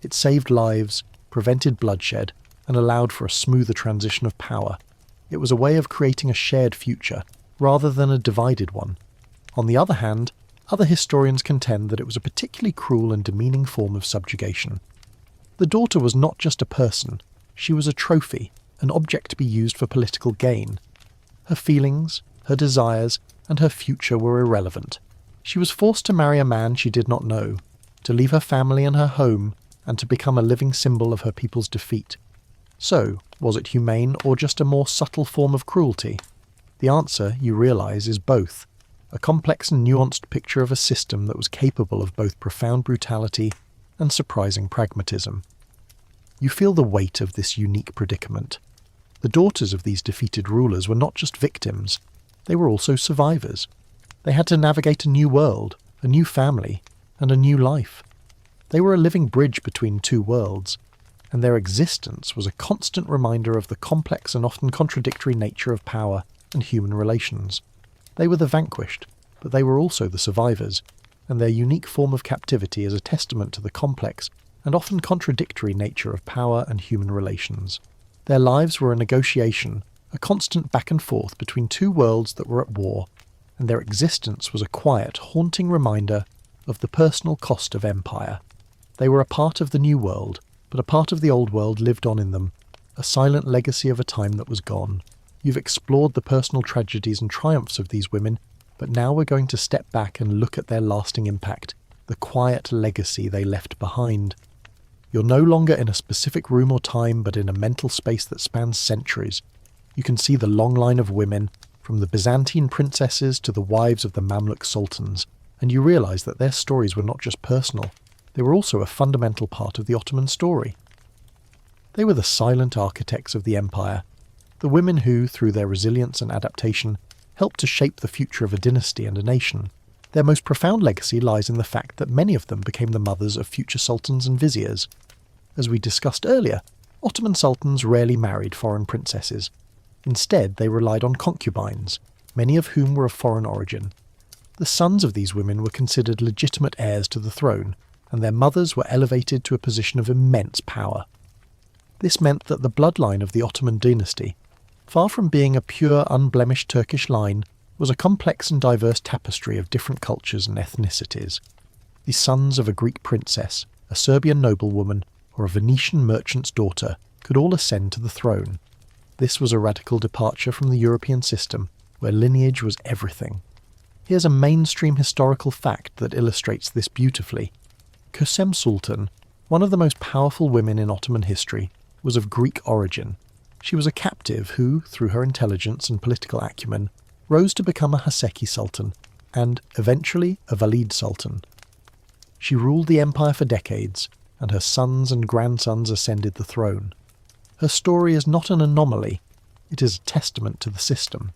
It saved lives, prevented bloodshed, and allowed for a smoother transition of power. It was a way of creating a shared future, rather than a divided one. On the other hand, other historians contend that it was a particularly cruel and demeaning form of subjugation. The daughter was not just a person, she was a trophy, an object to be used for political gain. Her feelings, her desires, and her future were irrelevant. She was forced to marry a man she did not know, to leave her family and her home, and to become a living symbol of her people's defeat. So, was it humane or just a more subtle form of cruelty? The answer, you realise, is both. A complex and nuanced picture of a system that was capable of both profound brutality and surprising pragmatism. You feel the weight of this unique predicament. The daughters of these defeated rulers were not just victims, they were also survivors. They had to navigate a new world, a new family, and a new life. They were a living bridge between two worlds, and their existence was a constant reminder of the complex and often contradictory nature of power and human relations. They were the vanquished, but they were also the survivors, and their unique form of captivity is a testament to the complex and often contradictory nature of power and human relations. Their lives were a negotiation, a constant back and forth between two worlds that were at war, and their existence was a quiet, haunting reminder of the personal cost of empire. They were a part of the new world, but a part of the old world lived on in them, a silent legacy of a time that was gone. You've explored the personal tragedies and triumphs of these women, but now we're going to step back and look at their lasting impact, the quiet legacy they left behind. You're no longer in a specific room or time, but in a mental space that spans centuries. You can see the long line of women, from the Byzantine princesses to the wives of the Mamluk sultans, and you realise that their stories were not just personal, they were also a fundamental part of the Ottoman story. They were the silent architects of the empire, the women who, through their resilience and adaptation, helped to shape the future of a dynasty and a nation. Their most profound legacy lies in the fact that many of them became the mothers of future sultans and viziers. As we discussed earlier, Ottoman sultans rarely married foreign princesses. Instead, they relied on concubines, many of whom were of foreign origin. The sons of these women were considered legitimate heirs to the throne, and their mothers were elevated to a position of immense power. This meant that the bloodline of the Ottoman dynasty, far from being a pure, unblemished Turkish line, was a complex and diverse tapestry of different cultures and ethnicities. The sons of a Greek princess, a Serbian noblewoman, or a Venetian merchant's daughter could all ascend to the throne. This was a radical departure from the European system, where lineage was everything. Here's a mainstream historical fact that illustrates this beautifully. Kösem Sultan, one of the most powerful women in Ottoman history, was of Greek origin. She was a captive who, through her intelligence and political acumen, rose to become a Haseki Sultan, and, eventually, a Valid Sultan. She ruled the empire for decades, and her sons and grandsons ascended the throne. Her story is not an anomaly, it is a testament to the system.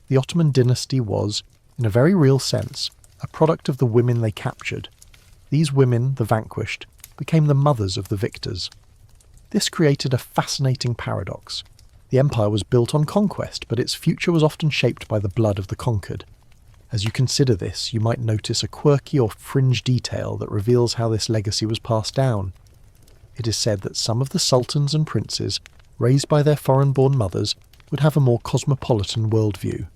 The Ottoman dynasty was, in a very real sense, a product of the women they captured. These women, the vanquished, became the mothers of the victors. This created a fascinating paradox. The empire was built on conquest, but its future was often shaped by the blood of the conquered. As you consider this, you might notice a quirky or fringe detail that reveals how this legacy was passed down. it is said that some of the sultans and princes, raised by their foreign-born mothers, would have a more cosmopolitan worldview.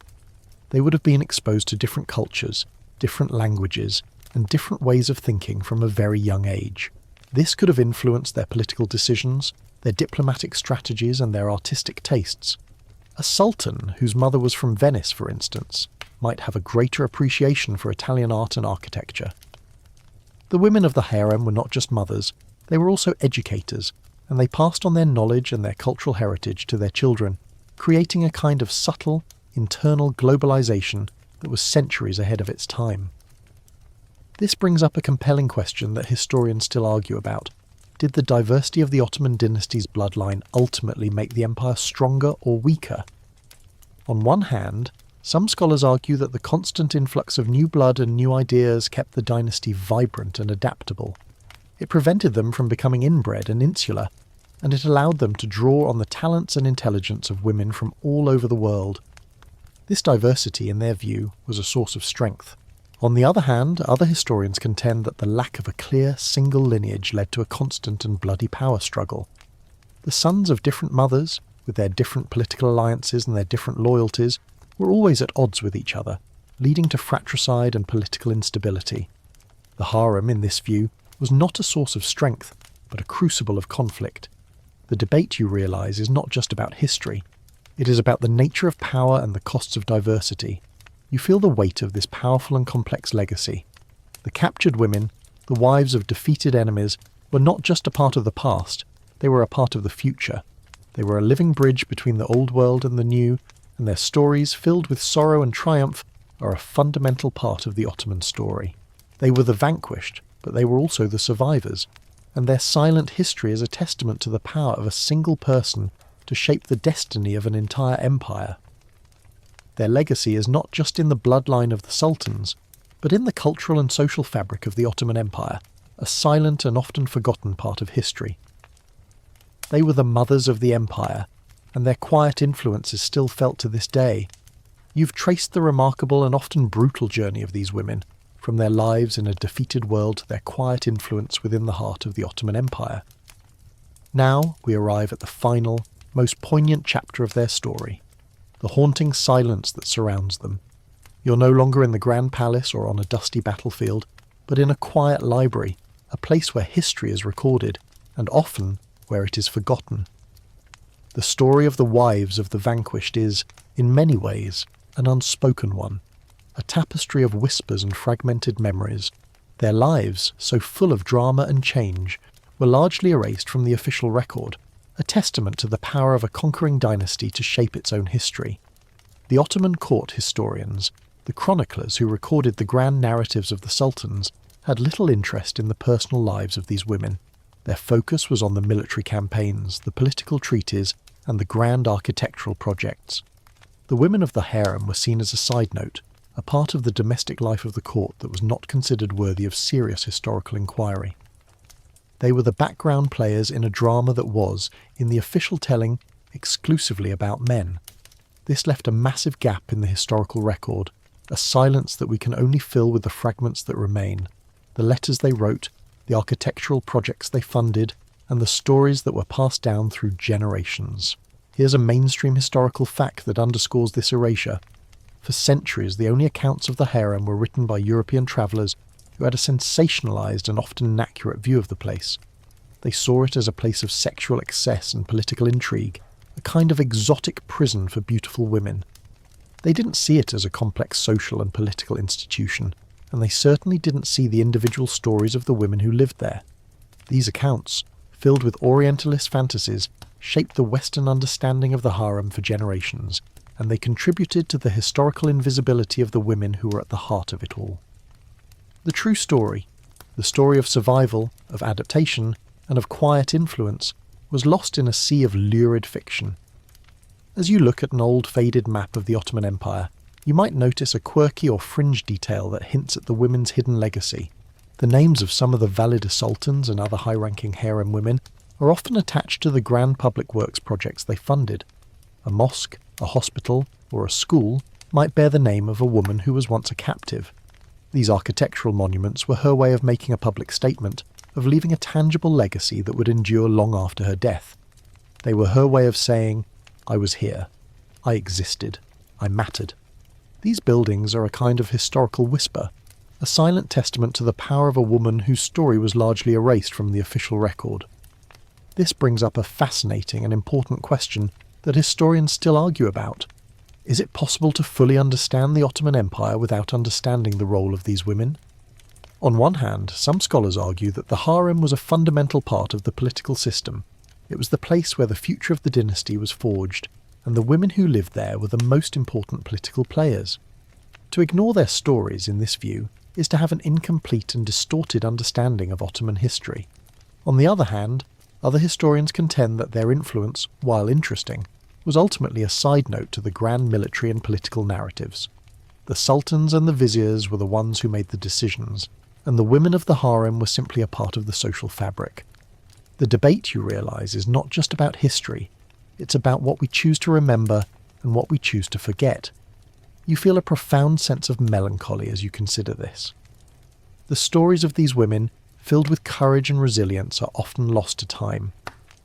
They would have been exposed to different cultures, different languages, and different ways of thinking from a very young age. This could have influenced their political decisions, their diplomatic strategies, and their artistic tastes. A sultan whose mother was from Venice, for instance, might have a greater appreciation for Italian art and architecture. The women of the harem were not just mothers, they were also educators, and they passed on their knowledge and their cultural heritage to their children, creating a kind of subtle, internal globalization that was centuries ahead of its time. This brings up a compelling question that historians still argue about. Did the diversity of the Ottoman dynasty's bloodline ultimately make the empire stronger or weaker? On one hand, some scholars argue that the constant influx of new blood and new ideas kept the dynasty vibrant and adaptable. It prevented them from becoming inbred and insular, and it allowed them to draw on the talents and intelligence of women from all over the world. This diversity, in their view, was a source of strength. On the other hand, other historians contend that the lack of a clear, single lineage led to a constant and bloody power struggle. The sons of different mothers, with their different political alliances and their different loyalties, were always at odds with each other, leading to fratricide and political instability. The harem, in this view, was not a source of strength, but a crucible of conflict. The debate, you realise, is not just about history. It is about the nature of power and the costs of diversity. You feel the weight of this powerful and complex legacy. The captured women, the wives of defeated enemies, were not just a part of the past, they were a part of the future. They were a living bridge between the old world and the new, and their stories, filled with sorrow and triumph, are a fundamental part of the Ottoman story. They were the vanquished, but they were also the survivors, and their silent history is a testament to the power of a single person to shape the destiny of an entire empire. Their legacy is not just in the bloodline of the sultans, but in the cultural and social fabric of the Ottoman Empire, a silent and often forgotten part of history. They were the mothers of the empire, and their quiet influence is still felt to this day. You've traced the remarkable and often brutal journey of these women, from their lives in a defeated world to their quiet influence within the heart of the Ottoman Empire. Now we arrive at the final, most poignant chapter of their story, the haunting silence that surrounds them. You're no longer in the Grand Palace or on a dusty battlefield, but in a quiet library, a place where history is recorded, and often where it is forgotten. The story of the wives of the vanquished is, in many ways, an unspoken one, a tapestry of whispers and fragmented memories. Their lives, so full of drama and change, were largely erased from the official record, a testament to the power of a conquering dynasty to shape its own history. The Ottoman court historians, the chroniclers who recorded the grand narratives of the sultans, had little interest in the personal lives of these women. Their focus was on the military campaigns, the political treaties, and the grand architectural projects. The women of the harem were seen as a side note, a part of the domestic life of the court that was not considered worthy of serious historical inquiry. They were the background players in a drama that was, in the official telling, exclusively about men. This left a massive gap in the historical record, a silence that we can only fill with the fragments that remain, the letters they wrote, the architectural projects they funded, and the stories that were passed down through generations. Here's a mainstream historical fact that underscores this erasure. For centuries, the only accounts of the harem were written by European travellers who had a sensationalised and often inaccurate view of the place. They saw it as a place of sexual excess and political intrigue, a kind of exotic prison for beautiful women. They didn't see it as a complex social and political institution, and they certainly didn't see the individual stories of the women who lived there. These accounts, filled with Orientalist fantasies, shaped the Western understanding of the harem for generations, and they contributed to the historical invisibility of the women who were at the heart of it all. The true story, the story of survival, of adaptation, and of quiet influence, was lost in a sea of lurid fiction. As you look at an old faded map of the Ottoman Empire, you might notice a quirky or fringe detail that hints at the women's hidden legacy. The names of some of the Valide sultans and other high-ranking harem women are often attached to the grand public works projects they funded. A mosque, a hospital, or a school might bear the name of a woman who was once a captive. These architectural monuments were her way of making a public statement, of leaving a tangible legacy that would endure long after her death. They were her way of saying, I was here. I existed. I mattered. These buildings are a kind of historical whisper, a silent testament to the power of a woman whose story was largely erased from the official record. This brings up a fascinating and important question that historians still argue about. Is it possible to fully understand the Ottoman Empire without understanding the role of these women? On one hand, some scholars argue that the harem was a fundamental part of the political system. It was the place where the future of the dynasty was forged, and the women who lived there were the most important political players. To ignore their stories in this view is to have an incomplete and distorted understanding of Ottoman history. On the other hand, other historians contend that their influence, while interesting, was ultimately a side note to the grand military and political narratives. The sultans and the viziers were the ones who made the decisions, and the women of the harem were simply a part of the social fabric. The debate, you realise, is not just about history, it's about what we choose to remember and what we choose to forget. You feel a profound sense of melancholy as you consider this. The stories of these women, filled with courage and resilience, are often lost to time.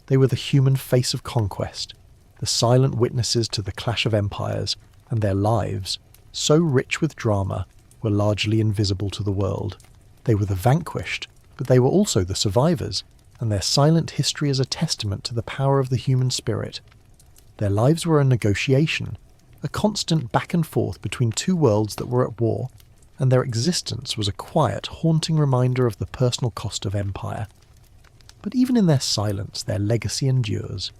They were the human face of conquest, the silent witnesses to the clash of empires, and their lives, so rich with drama, were largely invisible to the world. They were the vanquished, but they were also the survivors, and their silent history is a testament to the power of the human spirit. Their lives were a negotiation, a constant back and forth between two worlds that were at war, and their existence was a quiet, haunting reminder of the personal cost of empire. But even in their silence, their legacy endures.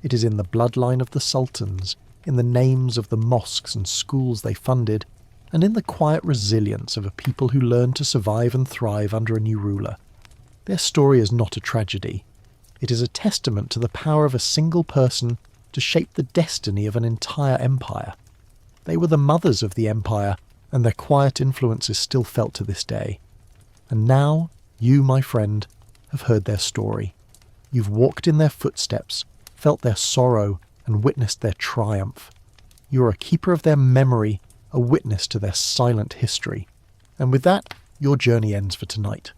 It is in the bloodline of the sultans, in the names of the mosques and schools they funded, and in the quiet resilience of a people who learned to survive and thrive under a new ruler. Their story is not a tragedy. It is a testament to the power of a single person to shape the destiny of an entire empire. They were the mothers of the empire, and their quiet influence is still felt to this day. And now, you, my friend, have heard their story. You've walked in their footsteps, felt their sorrow, and witnessed their triumph. You are a keeper of their memory, a witness to their silent history. And with that, your journey ends for tonight.